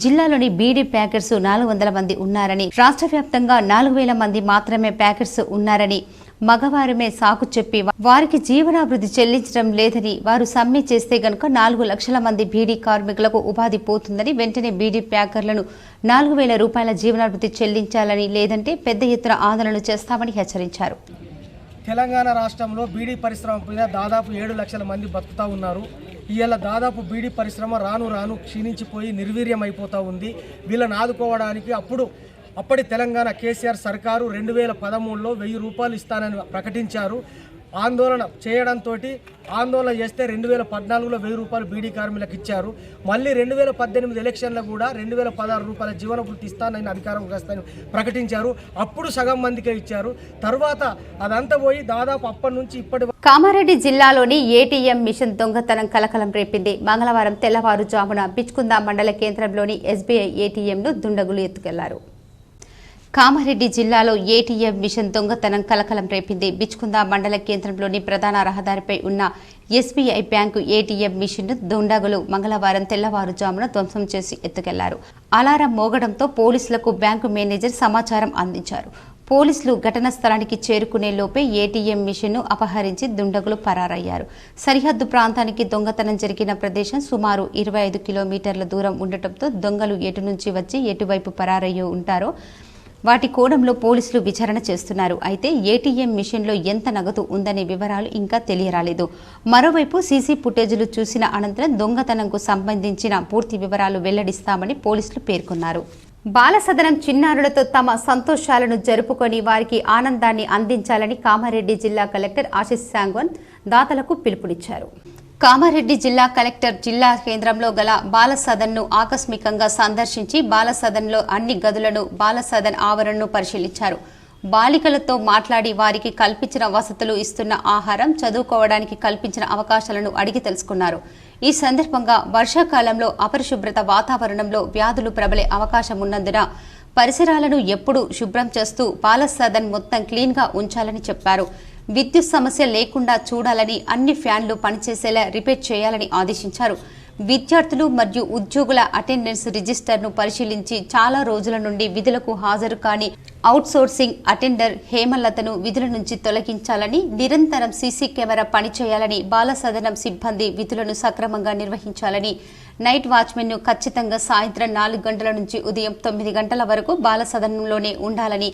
జిల్లాలోని బీడీ ప్యాకెట్స్ 400 మంది ఉన్నారని, రాష్ట్ర వ్యాప్తంగా 4000 మంది మాత్రమే ప్యాకెట్స్ ఉన్నారని, మగవారమే సాకు చెప్పి వారికి జీవనాభృతి చెల్లించడం లేదని, వారు సమ్మె చేస్తే గనుక 4 లక్షల మంది బీడీ కార్మికులకు ఉపాధి పోతుందని, వెంటనే బీడీ ప్యాకర్లను 4000 రూపాయల జీవనాభృతి చెల్లించాలని, లేదంటే పెద్ద ఎత్తున ఆందోళనలు చేస్తామని హెచ్చరించారు. తెలంగాణ రాష్ట్రంలో బీడీ పరిశ్రమ మీద దాదాపు 7 లక్షల మంది బతుకుతూ ఉన్నారు. ఇవాళ దాదాపు బీడీ పరిశ్రమ రాను రాను క్షీణించిపోయి నిర్వీర్యం అయిపోతూ ఉంది. వీళ్ళని ఆదుకోవడానికి అప్పటి తెలంగాణ కేసీఆర్ సర్కారు 2013లో 1000 రూపాయలు ఇస్తానని ప్రకటించారు. ఆందోళన చేయడంతో ఆందోళన చేస్తే 2014లో 1000 రూపాయలు బీడీ కార్మికులకు ఇచ్చారు. మళ్ళీ 2018 ఎలక్షన్లో కూడా 2016 రూపాయల జీవనభృతి ఇస్తానని అధికారం వస్తానని ప్రకటించారు. అప్పుడు సగం మందికే ఇచ్చారు. తర్వాత అదంతా పోయి దాదాపు అప్పటి నుంచి ఇప్పటి కామారెడ్డి జిల్లాలోని ఏటీఎం మిషన్ దొంగతనం కలకలం రేపింది. మంగళవారం తెల్లవారుజామున బిచ్కుంద మండల కేంద్రంలోని ఎస్బీఐ ఏటీఎంను దుండగులు ఎత్తుకెళ్లారు. కామారెడ్డి జిల్లాలో ఏటీఎం మిషన్ దొంగతనం కలకలం రేపింది. బిచ్కుంద మండల కేంద్రంలోని ప్రధాన రహదారిపై ఉన్న ఎస్బీఐ బ్యాంకు ఏటీఎం మిషన్ను దుండగులు మంగళవారం తెల్లవారుజామున ధ్వంసం చేసి ఎత్తుకెళ్లారు. అలారం మోగడంతో పోలీసులకు బ్యాంకు మేనేజర్ సమాచారం అందించారు. పోలీసులు ఘటనా స్థలానికి చేరుకునే లోపే ఏటీఎం మిషన్ను అపహరించి దుండగులు పరారయ్యారు. సరిహద్దు ప్రాంతానికి దొంగతనం జరిగిన ప్రదేశం సుమారు 25 కిలోమీటర్ల దూరం ఉండటంతో దొంగలు ఎటు నుంచి వచ్చి ఎటువైపు పరారయ్యో ఉంటారో వాటి కోణంలో పోలీసులు విచారణ చేస్తున్నారు. అయితే ఏటీఎం మిషన్లో ఎంత నగదు ఉందనే వివరాలు ఇంకా తెలియరాలేదు. మరోవైపు సీసీ ఫుటేజీలు చూసిన అనంతరం దొంగతనంకు సంబంధించిన పూర్తి వివరాలు వెల్లడిస్తామని పోలీసులు పేర్కొన్నారు. బాలసదనం చిన్నారులతో తమ సంతోషాలను జరుపుకొని వారికి ఆనందాన్ని అందించాలని కామారెడ్డి జిల్లా కలెక్టర్ ఆశీష్ సాంగ్వాన్ దాతలకు పిలుపునిచ్చారు. కామారెడ్డి జిల్లా కలెక్టర్ జిల్లా కేంద్రంలో గల బాలసదన్ను ఆకస్మికంగా సందర్శించి బాలసదన్లో అన్ని గదులను, బాలసదన్ ఆవరణను పరిశీలించారు. బాలికలతో మాట్లాడి వారికి కల్పించిన వసతులు, ఇస్తున్న ఆహారం, చదువుకోవడానికి కల్పించిన అవకాశాలను అడిగి తెలుసుకున్నారు. ఈ సందర్భంగా వర్షాకాలంలో అపరిశుభ్రత వాతావరణంలో వ్యాధులు ప్రబలే అవకాశం ఉన్నందున పరిసరాలను ఎప్పుడూ శుభ్రం చేస్తూ బాలసదన్ మొత్తం క్లీన్గా ఉంచాలని చెప్పారు. విద్యుత్ సమస్య లేకుండా చూడాలని, అన్ని ఫ్యాన్లు పనిచేసేలా రిపేర్ చేయాలని ఆదేశించారు. విద్యార్థులు మరియు ఉద్యోగుల అటెండెన్స్ రిజిస్టర్ను పరిశీలించి చాలా రోజుల నుండి విధులకు హాజరు కాని అవుట్సోర్సింగ్ అటెండర్ హేమలతను విధుల నుంచి తొలగించాలని, నిరంతరం సీసీ కెమెరా పనిచేయాలని, బాలసదనం సిబ్బంది విధులను సక్రమంగా నిర్వహించాలని, నైట్ వాచ్మెన్ను ఖచ్చితంగా సాయంత్రం 4 గంటల నుంచి ఉదయం 9 గంటల వరకు బాలసదనంలోనే ఉండాలని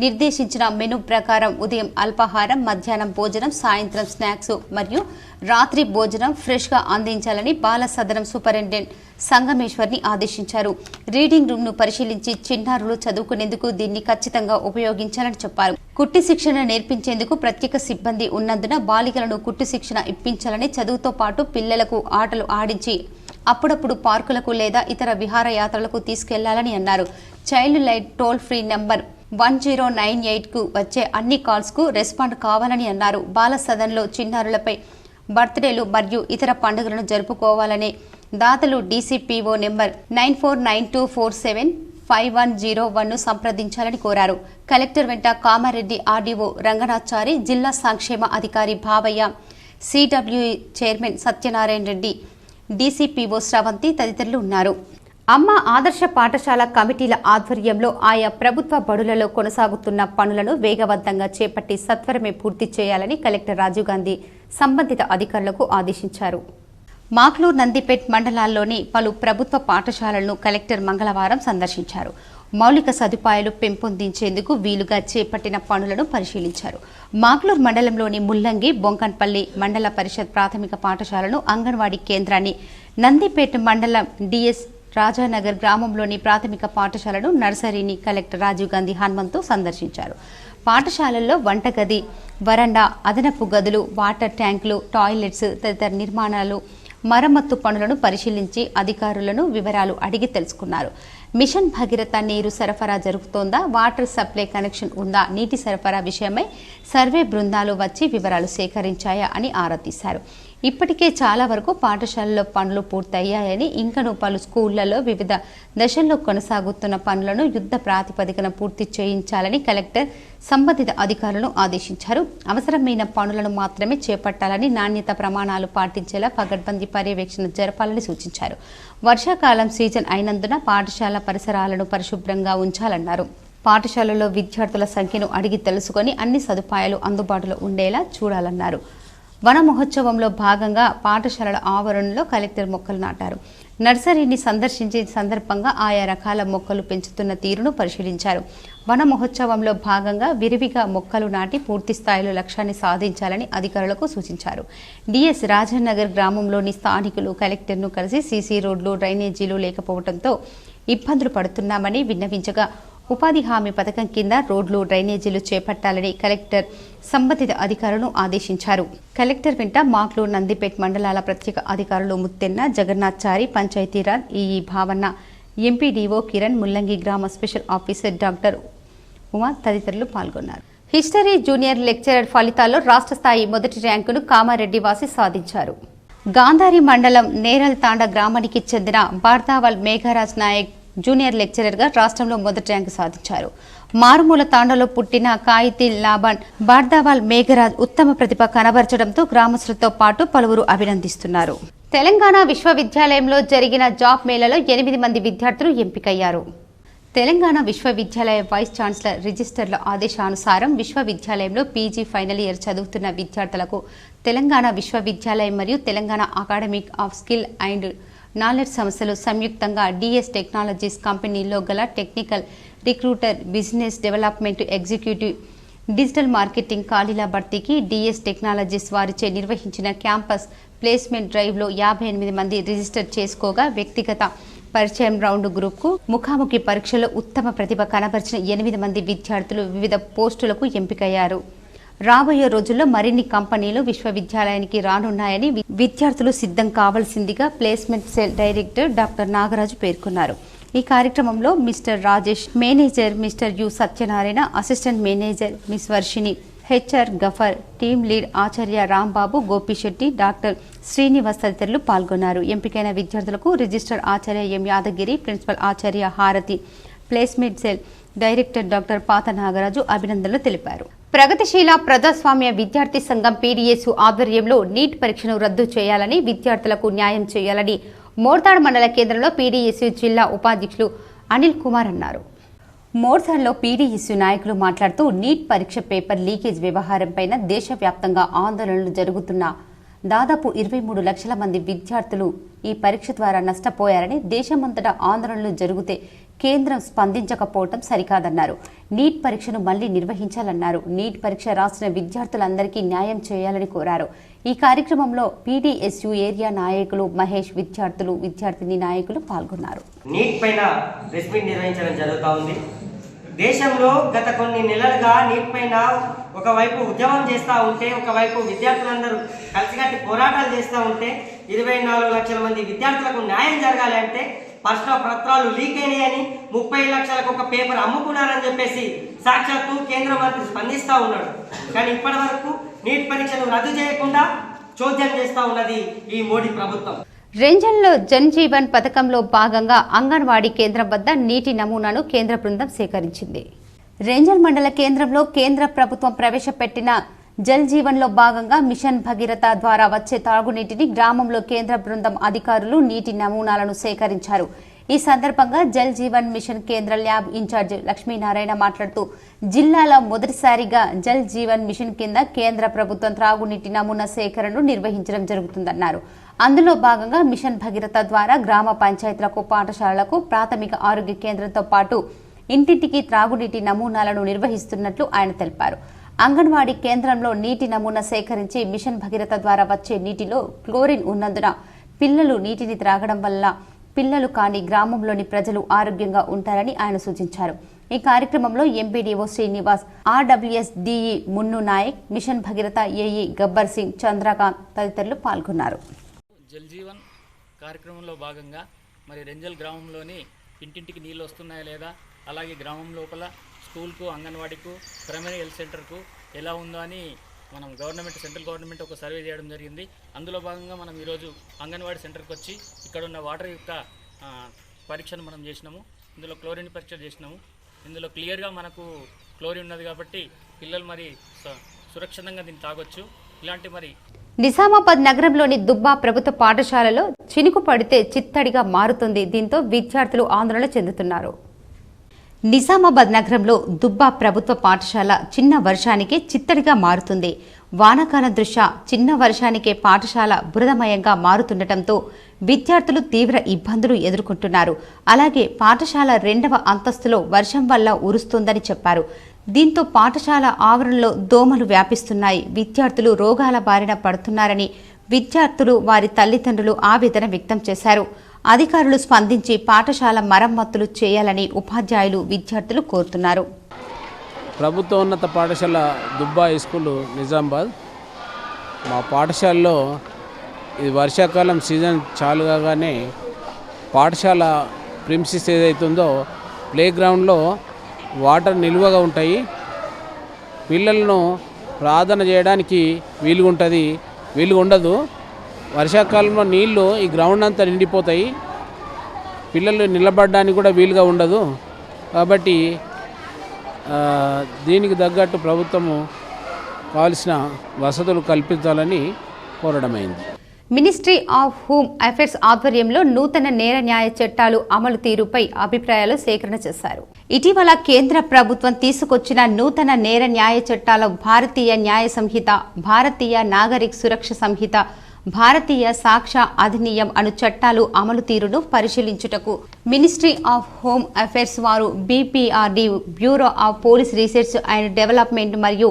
నిర్దేశించిన మెనూ ప్రకారం ఉదయం అల్పాహారం, మధ్యాహ్నం భోజనం, సాయంత్రం స్నాక్స్ మరియు రాత్రి భోజనం ఫ్రెష్గా అందించాలని బాలసదనం సూపరింటెండెంట్ సంగమేశ్వర్ని ఆదేశించారు. రీడింగ్ రూమ్ను పరిశీలించి చిన్నారులు చదువుకునేందుకు దీన్ని ఖచ్చితంగా ఉపయోగించాలని చెప్పారు. కుట్టి శిక్షణ నేర్పించేందుకు ప్రత్యేక సిబ్బంది ఉన్నందున బాలికలను కుట్టి శిక్షణ ఇప్పించాలని, చదువుతో పాటు పిల్లలకు ఆటలు ఆడించి అప్పుడప్పుడు పార్కులకు లేదా ఇతర విహారయాత్రలకు తీసుకెళ్లాలని అన్నారు. Child line toll free number 1098కు వచ్చే అన్ని కాల్స్కు రెస్పాండ్ కావాలని అన్నారు. బాలసదన్లో చిన్నారులపై బర్త్డేలు మరియు ఇతర పండుగలను జరుపుకోవాలనే దాతలు డీసీపీఓ నెంబర్ 9492475101ను సంప్రదించాలని కోరారు. కలెక్టర్ వెంట కామారెడ్డి ఆర్డీఓ రంగనాచారి, జిల్లా సంక్షేమ అధికారి Bhavayya, CWE chairman Satyanarayana Reddy, DCPO Sravanthi తదితరులు ఉన్నారు. అమ్మ ఆదర్శ పాఠశాల కమిటీల ఆధ్వర్యంలో ఆయా ప్రభుత్వ బడులలో కొనసాగుతున్న పనులను వేగవంతంగా చేపట్టి సత్వరమే పూర్తి చేయాలని కలెక్టర్ రాజీవ్ గాంధీ సంబంధిత అధికారులకు ఆదేశించారు. మాక్లూర్, నందిపేట్ మండలాల్లోని పలు ప్రభుత్వ పాఠశాలలను కలెక్టర్ మంగళవారం సందర్శించారు. మౌలిక సదుపాయాలు పెంపొందించేందుకు వీలుగా చేపట్టిన పనులను పరిశీలించారు. మాక్లూర్ మండలంలోని ముల్లంగి, బొంకన్పల్లి మండల పరిషత్ ప్రాథమిక పాఠశాలను, అంగన్వాడీ కేంద్రాన్ని, నందిపేట మండలం డిఎస్ రాజానగర్ గ్రామంలోని ప్రాథమిక పాఠశాలను, నర్సరీని కలెక్టర్ రాజీవ్ గాంధీ హనుమంతు సందర్శించారు. పాఠశాలల్లో వంటగది, వరండా, అదనపు గదులు, వాటర్ ట్యాంకులు, టాయిలెట్స్ తదితర నిర్మాణాలు, మరమ్మత్తు పనులను పరిశీలించి అధికారులను వివరాలు అడిగి తెలుసుకున్నారు. మిషన్ భగీరథ నీరు సరఫరా జరుగుతోందా, వాటర్ సప్లై కనెక్షన్ ఉందా, నీటి సరఫరా విషయమై సర్వే బృందాలు వచ్చి వివరాలు సేకరించాయా అని ఆరా తీశారు. ఇప్పటికే చాలా వరకు పాఠశాలలో పనులు పూర్తయ్యాయని, ఇంకనూ పలు స్కూళ్లలో వివిధ దశల్లో కొనసాగుతున్న పనులను యుద్ధ ప్రాతిపదికన పూర్తి చేయించాలని కలెక్టర్ సంబంధిత అధికారులను ఆదేశించారు. అవసరమైన పనులను మాత్రమే చేపట్టాలని, నాణ్యత ప్రమాణాలు పాటించేలా పగడ్బందీ పర్యవేక్షణ జరపాలని సూచించారు. వర్షాకాలం సీజన్ అయినందున పాఠశాల పరిసరాలను పరిశుభ్రంగా ఉంచాలన్నారు. పాఠశాలలో విద్యార్థుల సంఖ్యను అడిగి తెలుసుకొని అన్ని సదుపాయాలు అందుబాటులో ఉండేలా చూడాలన్నారు. వన మహోత్సవంలో భాగంగా పాఠశాలల ఆవరణలో కలెక్టర్ మొక్కలు నాటారు. నర్సరీని సందర్శించే సందర్భంగా ఆయా రకాల మొక్కలు పెంచుతున్న తీరును పరిశీలించారు. వన మహోత్సవంలో భాగంగా విరివిగా మొక్కలు నాటి పూర్తి స్థాయిలో లక్ష్యాన్ని సాధించాలని అధికారులకు సూచించారు. డిఎస్ రాజనగర్ గ్రామంలోని స్థానికులు కలెక్టర్ను కలిసి సీసీ రోడ్లు, డ్రైనేజీలు లేకపోవడంతో ఇబ్బందులు పడుతున్నామని విన్నవించగా, ఉపాధి హామీ పథకం కింద రోడ్లు, డ్రైనేజీలు చేపట్టాలని కలెక్టర్ సంబంధిత అధికారులను ఆదేశించారు. కలెక్టర్ వెంట మాక్లూరు, నందిపేట్ మండలాల ప్రత్యేక అధికారులు ముత్తెన్న, జగన్నాథ్చారి, పంచాయతీరాజ్ ఈఈ భావన్న, ఎంపీడీఓ కిరణ్, ముల్లంగి గ్రామ స్పెషల్ ఆఫీసర్ డాక్టర్ ఉమా తదితరులు పాల్గొన్నారు. హిస్టరీ జూనియర్ లెక్చరర్ ఫలితాల్లో రాష్ట్ర స్థాయి మొదటి ర్యాంకును కామారెడ్డి వాసి సాధించారు. గాంధారి మండలం నేరల్ తాండా గ్రామానికి చెందిన బార్దావాల్ మేఘరాజ్ నాయక్ జూనియర్ లెక్చరర్గా రాష్ట్రంలో మొదటి ర్యాంకు సాధించారు. మారుమూల తాండాలో పుట్టిన కాయితీ లాబాన్ బార్దావాల్ మేఘరాజ్ ఉత్తమ ప్రతిభ కనబరచడంతో గ్రామస్తులతో పాటు పలువురు అభినందిస్తున్నారు. తెలంగాణ విశ్వవిద్యాలయంలో జరిగిన జాబ్ మేళాలో 8 మంది విద్యార్థులు ఎంపికయ్యారు. తెలంగాణ విశ్వవిద్యాలయ వైస్ ఛాన్సలర్ రిజిస్టర్ల ఆదేశానుసారం విశ్వవిద్యాలయంలో పీజీ ఫైనల్ ఇయర్ చదువుతున్న విద్యార్థులకు తెలంగాణ విశ్వవిద్యాలయం మరియు Telangana academic of skill and knowledge సంస్థలు సంయుక్తంగా డిఎస్ టెక్నాలజీస్ కంపెనీలో గల technical recruiter, business development executive, digital marketing ఖాళీల భర్తీకి డిఎస్ టెక్నాలజీస్ వారిచే నిర్వహించిన క్యాంపస్ ప్లేస్మెంట్ డ్రైవ్లో 58 మంది రిజిస్టర్ చేసుకోగా, వ్యక్తిగత పరిచయం రౌండ్ గ్రూప్కు ముఖాముఖి పరీక్షలో ఉత్తమ ప్రతిభ కనబరిచిన 8 మంది విద్యార్థులు వివిధ పోస్టులకు ఎంపికయ్యారు. రాబోయే రోజుల్లో మరిన్ని కంపెనీలు విశ్వవిద్యాలయానికి రానున్నాయని విద్యార్థులు సిద్ధం కావాల్సిందిగా placement cell director doctor Nagaraju పేర్కొన్నారు. ఈ కార్యక్రమంలో mister Rajesh, manager mister U Satyanarayana, assistant manager miss Varshini, HR Gaffar, team lead ఆచార్య రాంబాబు, గోపిశెట్టి, డాక్టర్ శ్రీనివాస్ తదితరులు పాల్గొన్నారు. ఎంపికైన విద్యార్థులకు రిజిస్టర్ ఆచార్య ఎం యాదగిరి, ప్రిన్సిపల్ ఆచార్య Harathi, placement cell director doctor పాత నాగరాజు అభినందనలు తెలిపారు. ప్రగతిశీల ప్రజాస్వామ్య విద్యార్థి సంఘం పీడీఎస్ ఆధ్వర్యంలో నీట్ పరీక్షను రద్దు చేయాలని, విద్యార్థులకు న్యాయం చేయాలని మోర్తాడ్ మండల కేంద్రంలో పీడీఎస్ జిల్లా ఉపాధ్యక్షులు అనిల్ కుమార్ అన్నారు. మోర్తాడ్లో పీడీఎస్ నాయకులు మాట్లాడుతూ నీట్ పరీక్ష పేపర్ లీకేజ్ వ్యవహారంపై దేశవ్యాప్తంగా ఆందోళనలు జరుగుతున్న దాదాపు 23 లక్షల మంది విద్యార్థులు ఈ పరీక్ష ద్వారా నష్టపోయారని, దేశమంతటా ఆందోళనలు జరిగితే కేంద్రం స్పందించకపోవడం సరికాదన్నారు. నీట్ పరీక్షను మళ్లీ నిర్వహించాలన్నారు. నీట్ పరీక్ష రాసిన విద్యార్థులందరికీ న్యాయం చేయాలని కోరారు. ఈ కార్యక్రమంలో పీడీఎస్యు ఏరియా నాయకులు మహేష్, విద్యార్థులు, విద్యార్థిని నాయకులు పాల్గొన్నారు. నీట్ పైన ప్రెస్ మీట్ నిర్వహించడం జరుగుతూ ఉంది. దేశంలో గత కొన్ని నెలలుగా నీట్ పైన ఒకవైపు ఉద్యమం చేస్తూ ఉంటే, ఒకవైపు విద్యార్థులందరూ కలిసికట్టి పోరాటాలు చేస్తూ ఉంటే, 24 లక్షల మంది విద్యార్థులకు న్యాయం జరగాలి అంటే ప్రశ్న పత్రాలు లీక్ అయినాయని, 30 లక్షలకు ఒక పేపర్ అమ్ముకున్నారని చెప్పేసి సాక్షాత్తు కేంద్ర మంత్రి స్పందిస్తూ ఉన్నాడు. కానీ ఇప్పటి వరకు నీట్ పరీక్షను రద్దు చేయకుండా చోద్యం చేస్తూ ఉన్నది ఈ మోడీ ప్రభుత్వం. రేంజల్లో జన్ జీవన్ పథకంలో భాగంగా అంగన్వాడీ కేంద్రం వద్ద నీటి నమూనాను కేంద్ర బృందం సేకరించింది. రేంజల్ మండల కేంద్రంలో కేంద్ర ప్రభుత్వం ప్రవేశపెట్టిన జల్ జీవన్లో భాగంగా మిషన్ భగీరథ ద్వారా వచ్చే తాగునీటిని గ్రామంలో కేంద్ర బృందం అధికారులు నీటి నమూనాలను సేకరించారు. ఈ సందర్భంగా జల్ జీవన్ మిషన్ కేంద్ర ల్యాబ్ ఇన్ఛార్జ్ లక్ష్మీనారాయణ మాట్లాడుతూ, జిల్లాలో మొదటిసారిగా జల్ జీవన్ మిషన్ కింద కేంద్ర ప్రభుత్వం త్రాగునీటి నమూనా సేకరణను నిర్వహించడం జరుగుతుందన్నారు. అందులో భాగంగా మిషన్ భగీరథ ద్వారా గ్రామ పంచాయతీలకు, పాఠశాలలకు, ప్రాథమిక ఆరోగ్య కేంద్రంతో పాటు ఇంటింటికి త్రాగునీటి నమూనాలను నిర్వహిస్తున్నట్లు ఆయన తెలిపారు. అంగన్వాడీ కేంద్రంలో నీటి నమూనా సేకరించి మిషన్ భగీరథ ద్వారా వచ్చే నీటిలో క్లోరిన్ ఉన్నందున పిల్లలు నీటిని త్రాగడం వల్ల పిల్లలు కాని గ్రామంలోని ప్రజలు ఆరోగ్యంగా ఉంటారని ఆయన సూచించారు. ఈ కార్యక్రమంలో MPDO Srinivas, RWS DE Munnu Naik, mission Bhagiratha AE Gabbar Singh, Chandrakant తదితరులు పాల్గొన్నారు. జల్ జీవన్ కార్యక్రమంలో భాగంగా మరి రెంజల్ గ్రామంలోని ఇంటింటికి నీళ్ళు వస్తున్నాయా లేదా, అలాగే గ్రామం లోపల స్కూల్కు, అంగన్వాడీకు, ప్రైమరీ హెల్త్ సెంటర్కు ఎలా ఉందో అని మనం సెంట్రల్ గవర్నమెంట్ ఒక సర్వే చేయడం జరిగింది. అందులో భాగంగా మనం ఈరోజు అంగన్వాడీ సెంటర్కి వచ్చి ఇక్కడ ఉన్న వాటర్ యొక్క పరీక్షను మనం చేసినాము. ఇందులో క్లోరిన్ పరీక్ష చేసినాము. ఇందులో క్లియర్గా మనకు క్లోరిన్ ఉన్నది కాబట్టి పిల్లలు మరి సురక్షితంగా దీన్ని తాగొచ్చు. ఇలాంటి మరి నిజామాబాద్ నగరంలోని దుబ్బా ప్రభుత్వ పాఠశాలలో చినుకు పడితే చిత్తడిగా మారుతుంది. దీంతో విద్యార్థులు ఆందోళన చెందుతున్నారు. నిజామాబాద్ నగరంలో దుబ్బా ప్రభుత్వ పాఠశాల చిన్న వర్షానికే చిత్తడిగా మారుతుంది. వానాకాలం దృష్ట్యా చిన్న వర్షానికే పాఠశాల బురదమయంగా మారుతుండటంతో విద్యార్థులు తీవ్ర ఇబ్బందులు ఎదుర్కొంటున్నారు. అలాగే పాఠశాల 2వ అంతస్తులో వర్షం వల్ల ఉరుస్తుందని చెప్పారు. దీంతో పాఠశాల ఆవరణలో దోమలు వ్యాపిస్తున్నాయి. విద్యార్థులు రోగాల బారిన పడుతున్నారని విద్యార్థులు, వారి తల్లిదండ్రులు ఆవేదన వ్యక్తం చేశారు. అధికారులు స్పందించి పాఠశాల మరమ్మతులు చేయాలని ఉపాధ్యాయులు, విద్యార్థులు కోరుతున్నారు. ప్రభుత్వ ఉన్నత పాఠశాల దుబ్బా హై స్కూల్ నిజామాబాద్. మా పాఠశాలలో ఇది వర్షాకాలం సీజన్ చాలు కాగానే పాఠశాల ప్రిన్సిస్ ఏదైతుందో ప్లే గ్రౌండ్లో వాటర్ నిల్వగా ఉంటాయి. పిల్లలను ప్రార్థన చేయడానికి వీలుగా ఉండదు. వర్షాకాలంలో నీళ్లు ఈ గ్రౌండ్ అంతా నిండిపోతాయి. పిల్లలు నిలబడడానికి కూడా వీలుగా ఉండదు. కాబట్టి దీనికి తగ్గట్టు ప్రభుత్వము కావాల్సిన వసతులు కల్పించాలని కోరడమైంది. మినిస్ట్రీ ఆఫ్ హోమ్ అఫైర్స్ ఆధ్వర్యంలో నూతన నేర న్యాయ చట్టాలు అమలు తీరుపై అభిప్రాయాలు సేకరణ చేశారు. ఇటీవల కేంద్ర ప్రభుత్వం తీసుకొచ్చిన నూతన నేర న్యాయ చట్టాల భారతీయ న్యాయ సంహిత, భారతీయ నాగరిక సురక్ష సంహిత, భారతీయ సాక్ష్య అధినియం అను చట్టాలు అమలు తీరును పరిశీలించుటకు మినిస్ట్రీ ఆఫ్ హోమ్ అఫైర్స్ వారు BPRD bureau of police research and development మరియు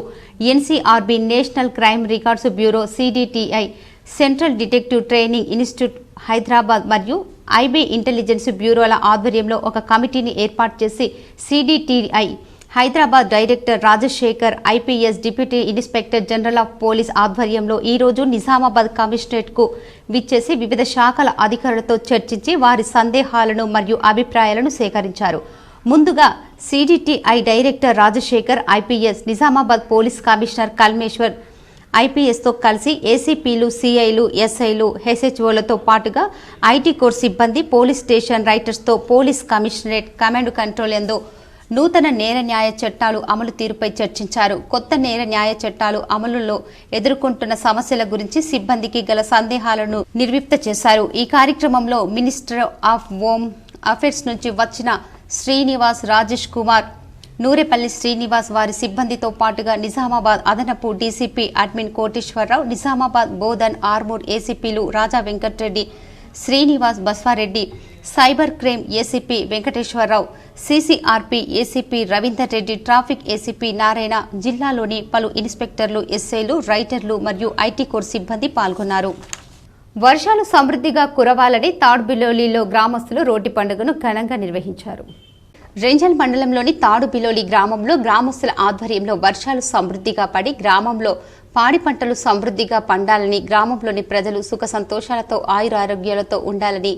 NCRB national crime records bureau CDTI central detective training institute Hyderabad మరియు IB ఇంటెలిజెన్స్ బ్యూరోల ఆధ్వర్యంలో ఒక కమిటీని ఏర్పాటు చేసి CDTI Hyderabad director Rajasekhar IPS deputy inspector general of police ఆధ్వర్యంలో ఈరోజు నిజామాబాద్ కమిషనరేట్కు విచ్చేసి వివిధ శాఖల అధికారులతో చర్చించి వారి సందేహాలను మరియు అభిప్రాయాలను సేకరించారు. ముందుగా CDTI director Rajasekhar IPS Nizamabad police commissioner Kalmeshwar IPSతో కలిసి ACPలు, CIలు, SIలు, SHOలతో పాటుగా IT కోర్ సిబ్బంది, పోలీస్ స్టేషన్ రైటర్స్తో పోలీస్ కమిషనరేట్, కమాండ్ కంట్రోల్ యందు నూతన నేర న్యాయ చట్టాలు అమలు తీరుపై చర్చించారు. కొత్త నేర న్యాయ చట్టాలు అమలులో ఎదుర్కొంటున్న సమస్యల గురించి సిబ్బందికి గల సందేహాలను నిర్విప్త చేశారు. ఈ కార్యక్రమంలో మినిస్టర్ ఆఫ్ హోమ్ అఫైర్స్ నుంచి వచ్చిన శ్రీనివాస్, రాజేష్ కుమార్, నూరేపల్లి శ్రీనివాస్ వారి సిబ్బందితో పాటుగా నిజామాబాద్ అదనపు DCP అడ్మిన్ కోటేశ్వరరావు, నిజామాబాద్ బోధన్ ఆర్మూర్ ACPలు Raja Venkatareddy, Srinivas, Baswareddy, cyber crime ACP Venkateswararao, CCRP ACP Ravinder Reddy, traffic ACP Narayana, జిల్లాలోని పలు ఇన్స్పెక్టర్లు, SIలు, రైటర్లు మరియు IT కోర్ సిబ్బంది పాల్గొన్నారు. వర్షాలు సమృద్ధిగా కురవాలని తాడుబిలోలిలో గ్రామస్తులు రోడ్డు పండుగను ఘనంగా నిర్వహించారు. రెంజల్ మండలంలోని తాడుబిలోలి గ్రామంలో గ్రామస్తుల ఆధ్వర్యంలో వర్షాలు సమృద్ధిగా పడి గ్రామంలో పాడి పంటలు సమృద్ధిగా పండాలని, గ్రామంలోని ప్రజలు సుఖ సంతోషాలతో ఆయురారోగ్యాలతో ఉండాలని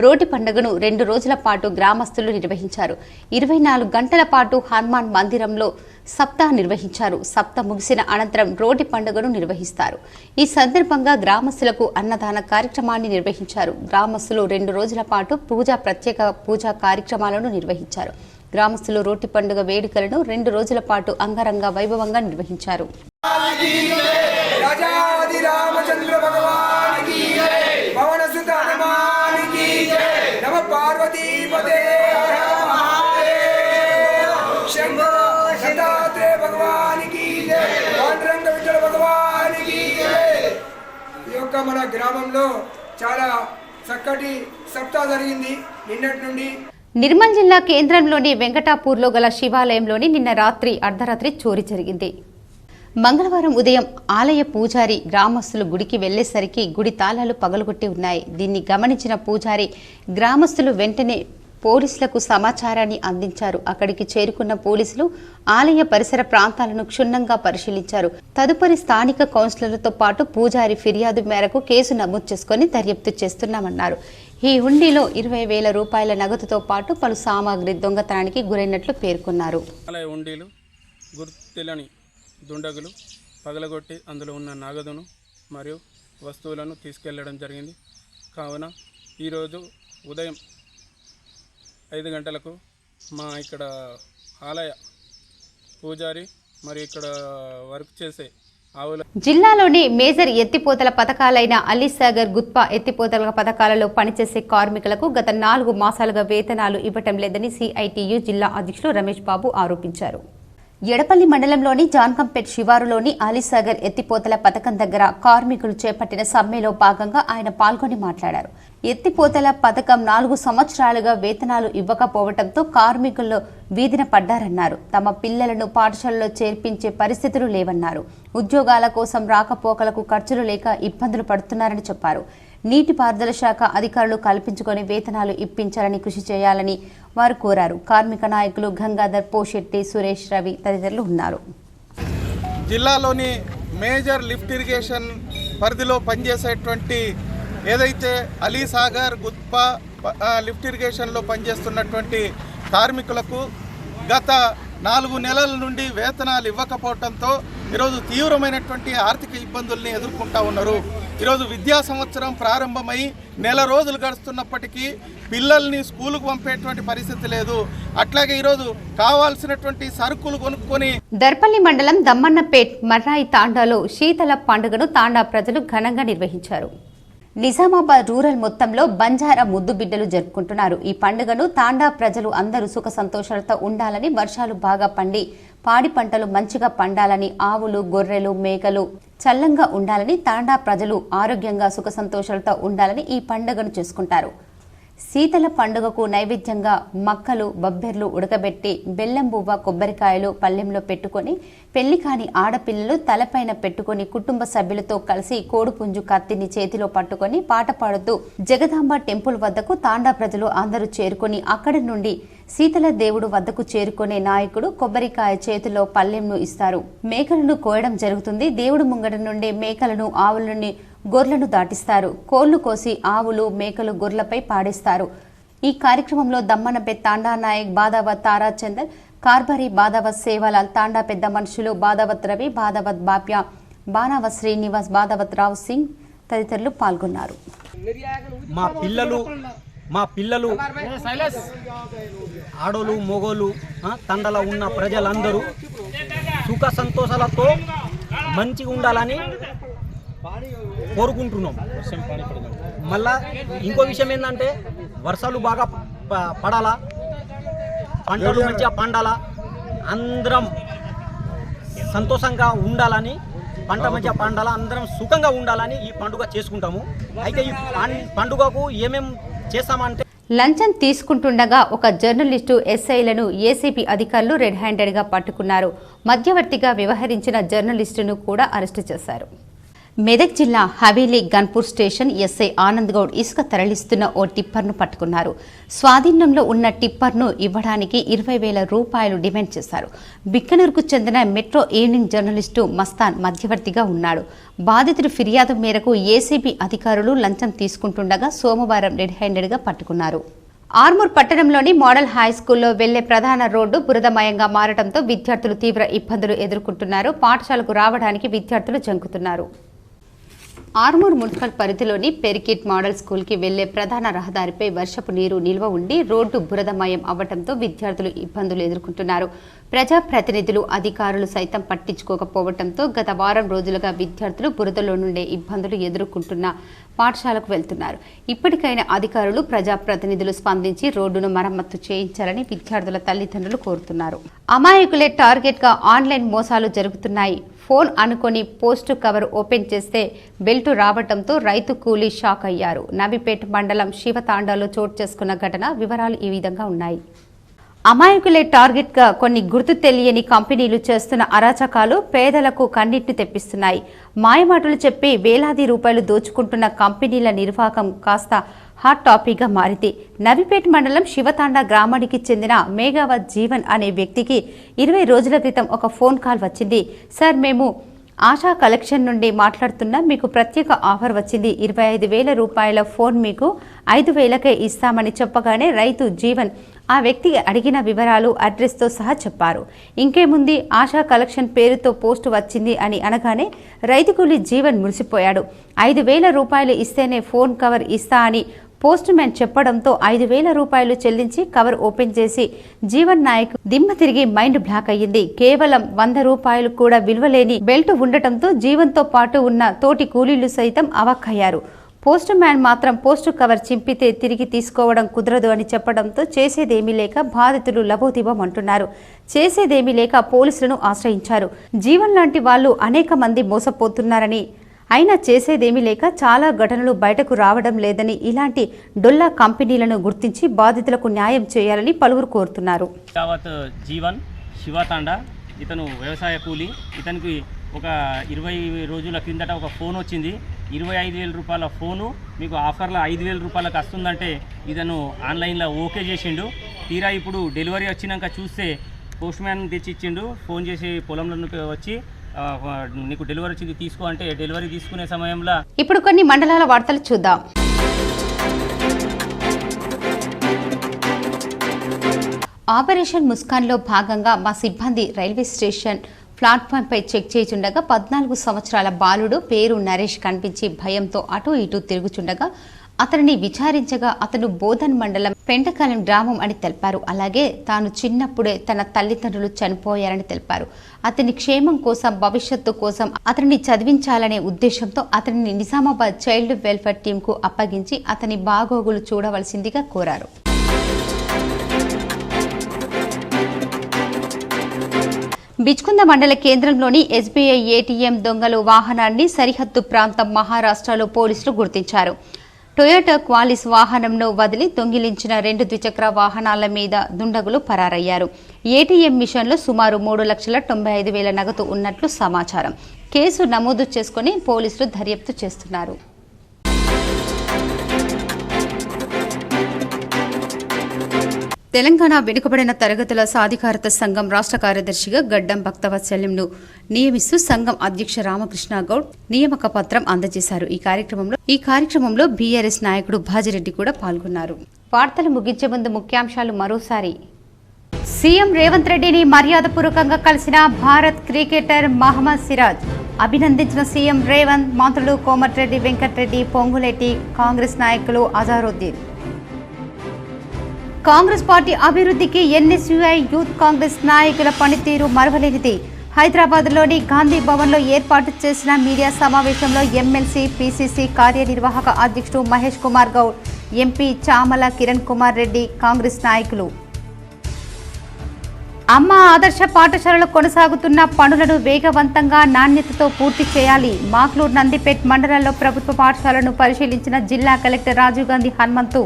రోడ్డు పండుగను 2 రోజుల పాటు గ్రామస్తులు నిర్వహించారు. 24 గంటల పాటు హనుమాన్ మందిరంలో సప్తాహ నిర్వహించారు. సప్తాహ ముగిసిన అనంతరం రోడ్డు పండుగను నిర్వహిస్తారు. ఈ సందర్భంగా గ్రామస్తులకు అన్నదాన కార్యక్రమాన్ని నిర్వహించారు. గ్రామస్తులు 2 రోజుల పాటు ప్రత్యేక పూజా కార్యక్రమాలను నిర్వహించారు. గ్రామస్తులు రోడ్డు పండుగ వేడుకలను 2 రోజుల పాటు అంగరంగ వైభవంగా నిర్వహించారు. మన గ్రామంలో చాలా చక్కటి సప్తాహ జరిగింది నిన్నటి నుండి. నిర్మల్ జిల్లా కేంద్రంలోని వెంకటాపూర్లో గల శివాలయంలోని నిన్న రాత్రి అర్ధరాత్రి చోరీ జరిగింది. మంగళవారం ఉదయం ఆలయ పూజారి గ్రామస్తులు గుడికి వెళ్లేసరికి గుడి తాళాలు పగలగొట్టి ఉన్నాయి. దీన్ని గమనించిన పూజారి గ్రామస్తులు వెంటనే పోలీసులకు సమాచారాన్ని అందించారు. అక్కడికి చేరుకున్న పోలీసులు ఆలయ పరిసర ప్రాంతాలను క్షుణ్ణంగా పరిశీలించారు. తదుపరి స్థానిక కౌన్సిలర్లతో పాటు పూజారి ఫిర్యాదు మేరకు కేసు నమోదు చేసుకుని దర్యాప్తు చేస్తున్నామన్నారు. ఈ హుండీలో 20,000 రూపాయల నగదుతో పాటు పలు సామాగ్రి దొంగతనానికి గురైనట్లు పేర్కొన్నారు. హుండీలు గుర్తులని దుండగులు పగలగొట్టి అందులో ఉన్న నగదును మరియు వస్తువులను తీసుకెళ్లడం జరిగింది. కావున ఈరోజు ఉదయం 5 గంటలకు మా ఇక్కడ ఆలయ పూజారి మరియు ఇక్కడ వర్క్ చేసే జిల్లాలోని మేజర్ ఎత్తిపోతల పథకాలైన అలీసాగర్ గుత్పా ఎత్తిపోతల పథకాలలో పనిచేసే కార్మికులకు గత 4 మాసాలుగా వేతనాలు ఇవ్వటం లేదని సిఐటియు జిల్లా అధ్యక్షులు రమేష్ బాబు ఆరోపించారు. ఎడపల్లి మండలంలోని జాన్కంపేట్ శివారులోని అలీసాగర్ ఎత్తిపోతల పథకం దగ్గర కార్మికులు చేపట్టిన సమ్మెలో భాగంగా ఆయన పాల్గొని మాట్లాడారు. ఎత్తిపోతల పథకం 4 సంవత్సరాలుగా వేతనాలు ఇవ్వకపోవడంతో కార్మికులు వీధిన పడ్డారన్నారు. తమ పిల్లలను పాఠశాలలో చేర్పించే పరిస్థితులు లేవన్నారు. ఉద్యోగాల కోసం రాకపోకలకు ఖర్చులు లేక ఇబ్బందులు పడుతున్నారని చెప్పారు. నీటిపారుదల శాఖ అధికారులు కల్పించుకొని వేతనాలు ఇప్పించాలని కృషి చేయాలని వారు కోరారు. కార్మిక నాయకులు గంగాధర్, పోషెట్టి, సురేష్, రవి తదితరులు ఉన్నారు. జిల్లాలోని మేజర్ లిఫ్ట్ ఇరిగేషన్ పరిధిలో పనిచేసేటువంటి ఏదైతే అలీసాగర్ గుత్పా లిఫ్ట్ ఇరిగేషన్లో పనిచేస్తున్నటువంటి కార్మికులకు గత 4 నెలల నుండి వేతనాలు ఇవ్వకపోవడంతో ఈరోజు తీవ్రమైనటువంటి ఆర్థిక ఇబ్బందుల్ని ఎదుర్కొంటా ఉన్నారు. ఈరోజు విద్యా సంవత్సరం ప్రారంభమై నెల రోజులు గడుస్తున్నప్పటికీ పిల్లల్ని స్కూలుకు పంపేటువంటి పరిస్థితి లేదు. అట్లాగే ఈరోజు కావాల్సినటువంటి సరుకులు కొనుక్కొని దర్పల్లి మండలం దమ్మన్నపేట్ మర్రాయి తాండాలో శీతల పండుగను తాండా ప్రజలు ఘనంగా నిర్వహించారు. నిజామాబాద్ రూరల్ మొత్తంలో బంజారా ముద్దు బిడ్డలు జరుపుకుంటున్నారు. ఈ పండుగను తాండా ప్రజలు అందరూ సుఖ సంతోషాలతో ఉండాలని, వర్షాలు బాగా పండి పాడి పంటలు మంచిగా పండాలని, ఆవులు, గొర్రెలు, మేకలు చల్లంగా ఉండాలని, తాండా ప్రజలు ఆరోగ్యంగా సుఖ సంతోషాలతో ఉండాలని ఈ పండుగను చేసుకుంటారు. శీతల పండుగకు నైవేద్యంగా మక్కలు, బబ్బెర్లు ఉడకబెట్టి బెల్లం బువ్వ, కొబ్బరికాయలు పల్లెంలో పెట్టుకొని పెళ్లి కాని ఆడపిల్లలు తలపైన పెట్టుకొని కుటుంబ సభ్యులతో కలిసి కోడిపుంజు కత్తిని చేతిలో పట్టుకొని పాట పాడుతూ జగదాంబ టెంపుల్ వద్దకు తాండా ప్రజలు అందరూ చేరుకొని అక్కడి నుండి శీతల దేవుడు వద్దకు చేరుకునే నాయకుడు కొబ్బరికాయ చేతిలో పల్లెంను ఇస్తారు. మేకలను కోయడం జరుగుతుంది. దేవుడు ముంగట నుండి మేకలను, ఆవులని, గొర్రెలను దాటిస్తారు. కోళ్లు కోసి ఆవులు, మేకలు, గొర్రెలపై పాడిస్తారు. ఈ కార్యక్రమంలో దమ్మన్నపేట్ తాండా నాయక్, బాదావత్ తారాచందర్, కార్బరీ, బాదావత్ సేవాలాల్, తాండా పెద్ద మనుషులు బాదావత్ రవి, బాదావత్ బాప్య, బానావత్ శ్రీనివాస్, బాదావత్ రావు సింగ్ తదితరులు పాల్గొన్నారు. మా పిల్లలు ఆడోలు, మొగోలు, తండలో ఉన్న ప్రజలందరూ సుఖ సంతోషాలతో మంచిగా ఉండాలని కోరుకుంటున్నాం. మళ్ళా ఇంకో విషయం ఏంటంటే వర్షాలు బాగా పడాలా, పంటలు మంచిగా పండాలా, అందరం సంతోషంగా ఉండాలని, పంట మంచిగా పండాలా, అందరం సుఖంగా ఉండాలని ఈ పండుగ చేసుకుంటాము. అయితే ఈ పండుగకు ఏమేం చేస్తామంటే లంచం తీసుకుంటుండగా ఒక జర్నలిస్టు ఎస్ఐలను ఏసీబీ అధికారులు రెడ్ హ్యాండెడ్గా పట్టుకున్నారు. మధ్యవర్తిగా వ్యవహరించిన జర్నలిస్టును కూడా అరెస్టు చేశారు. మెదక్ జిల్లా హవేలీ గన్పూర్ స్టేషన్ ఎస్ఐ ఆనంద్ గౌడ్ ఇసుక తరలిస్తున్న ఓ టిప్పర్ను పట్టుకున్నారు. స్వాధీనంలో ఉన్న టిప్పర్ను ఇవ్వడానికి 20,000 రూపాయలు డిమాండ్ చేశారు. బిక్కనూరుకు చెందిన మెట్రో ఈవినింగ్ జర్నలిస్టు మస్తాన్ మధ్యవర్తిగా ఉన్నాడు. బాధితుడి ఫిర్యాదు మేరకు ఏసీబీ అధికారులు లంచం తీసుకుంటుండగా సోమవారం రెడ్ హ్యాండెడ్గా పట్టుకున్నారు. ఆర్మూర్ పట్టణంలోని మోడల్ హై స్కూల్లో వెళ్లే ప్రధాన రోడ్డు బురదమయంగా మారడంతో విద్యార్థులు తీవ్ర ఇబ్బందులు ఎదుర్కొంటున్నారు. పాఠశాలకు రావడానికి విద్యార్థులు జంకుతున్నారు. ఆర్మూర్ మున్సిపల్ పరిధిలోని పెరికిట్ మోడల్ స్కూల్కి వెళ్లే ప్రధాన రహదారిపై వర్షపు నీరు నిల్వ ఉండి రోడ్డు బురదమయం అవ్వడంతో విద్యార్థులు ఇబ్బందులు ఎదుర్కొంటున్నారు. ప్రజాప్రతినిధులు, అధికారులు సైతం పట్టించుకోకపోవడంతో గత వారం రోజులుగా విద్యార్థులు బురదలో నుండే ఇబ్బందులు ఎదుర్కొంటున్న పాఠశాలకు వెళ్తున్నారు. ఇప్పటికైనా అధికారులు, ప్రజాప్రతినిధులు స్పందించి రోడ్డును మరమ్మతు చేయించాలని విద్యార్థుల తల్లిదండ్రులు కోరుతున్నారు. అమాయకులే టార్గెట్గా ఆన్లైన్ మోసాలు జరుగుతున్నాయి. ఫోన్ అనుకొని పోస్టు కవర్ ఓపెన్ చేస్తే బెల్టు రావడంతో రైతు కూలీ షాక్ అయ్యారు. నబిపేట్ మండలం శివతాండాలో చోటు చేసుకున్న ఘటన వివరాలు ఈ విధంగా ఉన్నాయి. అమాయకులే టార్గెట్గా కొన్ని గుర్తు తెలియని కంపెనీలు చేస్తున్న అరాచకాలు పేదలకు కన్నీటిని తెప్పిస్తున్నాయి. మాయమాటలు చెప్పి వేలాది రూపాయలు దోచుకుంటున్న కంపెనీల నిర్వాహకం కాస్త హాట్ టాపిక్గా మారింది. నబిపేట్ మండలం శివతాండా గ్రామానికి చెందిన మేఘావత్ జీవన్ అనే వ్యక్తికి 20 రోజుల క్రితం ఒక ఫోన్ కాల్ వచ్చింది. సార్, మేము ఆశా కలెక్షన్ నుండి మాట్లాడుతున్నా, మీకు ప్రత్యేక ఆఫర్ వచ్చింది. 25,000 రూపాయల ఫోన్ మీకు 5,000కే ఇస్తామని చెప్పగానే రైతు జీవన్ ఆ వ్యక్తికి అడిగిన వివరాలు అడ్రస్తో సహా చెప్పారు. ఇంకేముంది, ఆశా కలెక్షన్ పేరుతో పోస్టు వచ్చింది అని అనగానే రైతు కూలి జీవన్ మురిసిపోయాడు. 5,000 రూపాయలు ఇస్తేనే ఫోన్ కవర్ ఇస్తా అని పోస్ట్ మ్యాన్ చెప్పడంతో 5,000 రూపాయలు చెల్లించి కవర్ ఓపెన్ చేసి జీవన్ నాయక్ దిమ్మ తిరిగి మైండ్ బ్లాక్ అయ్యింది. కేవలం 100 రూపాయలు కూడా విలువలేని బెల్ట్ ఉండటంతో జీవన్తో పాటు ఉన్న తోటి కూలీలు సైతం అవాక్కయ్యారు. పోస్ట్ మ్యాన్ మాత్రం పోస్టు కవర్ చింపితే తిరిగి తీసుకోవడం కుదరదు అని చెప్పడంతో చేసేదేమీ లేక బాధితులు లబోదిబమంటున్నారు. చేసేదేమీ లేక పోలీసులను ఆశ్రయించారు. జీవన్ లాంటి వాళ్ళు అనేక మంది మోసపోతున్నారని, అయినా చేసేదేమీ లేక చాలా ఘటనలు బయటకు రావడం లేదని, ఇలాంటి డొల్లా కంపెనీలను గుర్తించి బాధితులకు న్యాయం చేయాలని పలువురు కోరుతున్నారు. జీవన్ శివతాండా ఇతను వ్యవసాయ కూలి. ఇతనికి ఒక 20 రోజుల కిందట ఒక ఫోన్ వచ్చింది. 25,000 రూపాయల ఫోను మీకు ఆఫర్లో 5,000 రూపాయలకు వస్తుందంటే ఇతను ఆన్లైన్లో ఓకే చేసిండు. తీరా ఇప్పుడు డెలివరీ వచ్చినాక చూస్తే పోస్ట్ మ్యాన్ తెచ్చి ఇచ్చిండు. ఫోన్ చేసి పొలంలోకి వచ్చి నీకు డెలివరీ వచ్చింది తీసుకో అంటే డెలివరీ తీసుకునే సమయంలో ఇప్పుడు కొన్ని మండలాల వార్తలు చూద్దాం. ఆపరేషన్ ముస్కాన్లో భాగంగా మా సిబ్బంది రైల్వే స్టేషన్ ప్లాట్ఫామ్పై చెక్ చేయుచుండగా 14 సంవత్సరాల బాలుడు పేరు నరేష్ కనిపించి భయంతో అటూ ఇటూ తిరుగుచుండగా అతనిని విచారించగా అతను బోధన్ మండలం పెంటకాలం గ్రామం అని తెలిపారు. అలాగే తాను చిన్నప్పుడే తన తల్లిదండ్రులు చనిపోయారని తెలిపారు. అతని క్షేమం కోసం, భవిష్యత్తు కోసం అతనిని చదివించాలనే ఉద్దేశంతో అతనిని నిజామాబాద్ చైల్డ్ వెల్ఫేర్ టీంకు అప్పగించి అతని బాగోగులు చూడవలసిందిగా కోరారు. బిచ్కుంద మండల కేంద్రంలోని ఎస్బీఐ ఏటీఎం దొంగలు వాహనాన్ని సరిహద్దు ప్రాంతం మహారాష్ట్రలో పోలీసులు గుర్తించారు. టొయోటా క్వాలిస్ వాహనంను వదిలి దొంగిలించిన 2 ద్విచక్ర వాహనాల మీద దుండగులు పరారయ్యారు. ఏటీఎం మిషన్లో సుమారు 3,95,000 నగదు ఉన్నట్లు సమాచారం. కేసు నమోదు చేసుకుని పోలీసులు దర్యాప్తు చేస్తున్నారు. తెలంగాణ వెనుకబడిన తరగతుల సాధికారత సంఘం రాష్ట్ర కార్యదర్శిగా గడ్డం భక్తవత్సల్యంను నియమిస్తూ సంఘం అధ్యక్ష రామకృష్ణ గౌడ్ నియామక పత్రం అందజేశారు. ఈ కార్యక్రమంలో బీఆర్ఎస్ నాయకుడు భాజిరెడ్డి కూడా పాల్గొన్నారు. వార్తలు ముగించే ముందు ముఖ్యాంశాలు మరోసారి. సీఎం రేవంత్ రెడ్డిని మర్యాదపూర్వకంగా కలిసిన భారత్ క్రికెటర్ మహమ్మద్ సిరాజ్. అభినందించిన సీఎం రేవంత్. మంత్రులు కోమటిరెడ్డి వెంకటరెడ్డి, పొంగులేటి, కాంగ్రెస్ నాయకులు అజారుద్దీన్. కాంగ్రెస్ పార్టీ అభివృద్ధికి ఎన్ఎస్యుఐ యూత్ కాంగ్రెస్ నాయకుల పనితీరు మరవలేనిది. హైదరాబాద్లోని గాంధీ భవన్లో ఏర్పాటు చేసిన మీడియా సమావేశంలో ఎమ్మెల్సీ పిసిసి కార్యనిర్వాహక అధ్యక్షుడు మహేష్ కుమార్ గౌడ్, ఎంపీ చామల కిరణ్ కుమార్ రెడ్డి, కాంగ్రెస్ నాయకులు. అమ్మ ఆదర్శ పాఠశాలలో కొనసాగుతున్న పనులను వేగవంతంగా, నాణ్యతతో పూర్తి చేయాలి. మాక్లూర్, నందిపేట్ మండలాల్లో ప్రభుత్వ పాఠశాలను పరిశీలించిన జిల్లా కలెక్టర్ రాజీవ్ గాంధీ హనుమంతు.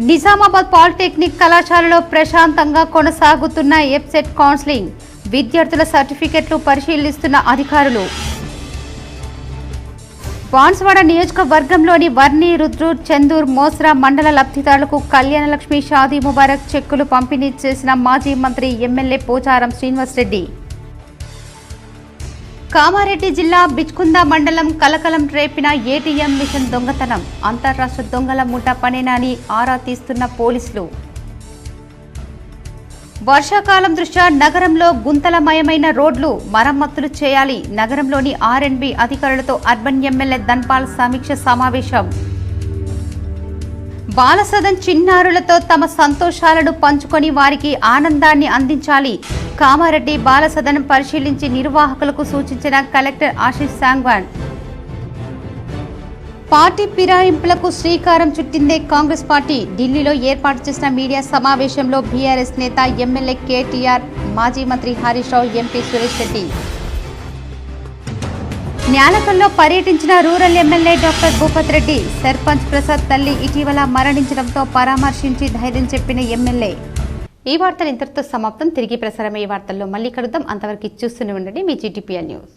నిజామాబాద్ పాలిటెక్నిక్ కళాశాలలో ప్రశాంతంగా కొనసాగుతున్న ఎఫ్సెట్ కౌన్సిలింగ్. విద్యార్థుల సర్టిఫికెట్లు పరిశీలిస్తున్న అధికారులు. బాన్స్వాడ నియోజకవర్గంలోని వర్ణి, రుద్రూర్, చందూర్, మోస్రా మండల లబ్ధిదారులకు కళ్యాణలక్ష్మి, షాదీ ముబారక్ చెక్కులు పంపిణీ చేసిన మాజీ మంత్రి ఎమ్మెల్యే పోచారం శ్రీనివాసరెడ్డి. కామారెడ్డి జిల్లా బిచ్కుంద మండలం కలకలం రేపిన ఏటీఎం మిషన్ దొంగతనం. అంతర్రాష్ట్ర దొంగల ముఠా పనేనని ఆరా తీస్తున్న పోలీసులు. వర్షాకాలం దృష్ట్యా నగరంలో గుంతలమయమైన రోడ్లు మరమ్మతులు చేయాలి. నగరంలోని ఆర్ఎండ్బి అధికారులతో అర్బన్ ఎమ్మెల్యే ధన్పాల్ సమీక్ష సమావేశం. బాలసదన్ చిన్నారులతో తమ సంతోషాలను పంచుకొని వారికి ఆనందాన్ని అందించాలి. కామారెడ్డి బాలసదనం పరిశీలించి నిర్వాహకులకు సూచించిన కలెక్టర్ ఆశీష్ సాంగ్వాన్. పార్టీ ఫిరాయింపులకు శ్రీకారం చుట్టిందే కాంగ్రెస్ పార్టీ. ఢిల్లీలో ఏర్పాటు చేసిన మీడియా సమావేశంలో బీఆర్ఎస్ నేత ఎమ్మెల్యే కేటీఆర్, మాజీ మంత్రి హరీష్ రావు, ఎంపీ సురేష్ రెడ్డి. న్యాలకల్లో పర్యటించిన rural MLA doctor Bhupath Reddy. Sarpanch Prasad తల్లి ఇటీవల మరణించడంతో పరామర్శించి ధైర్యం చెప్పిన ఎమ్మెల్యే. ఈ వార్తలు ఇంతటితో సమాప్తం. తిరిగి ప్రసారమయ్యే వార్తల్లో మళ్ళీ కలుద్దాం. అంతవరకు చూస్తూనే ఉండండి మీ GTPL న్యూస్.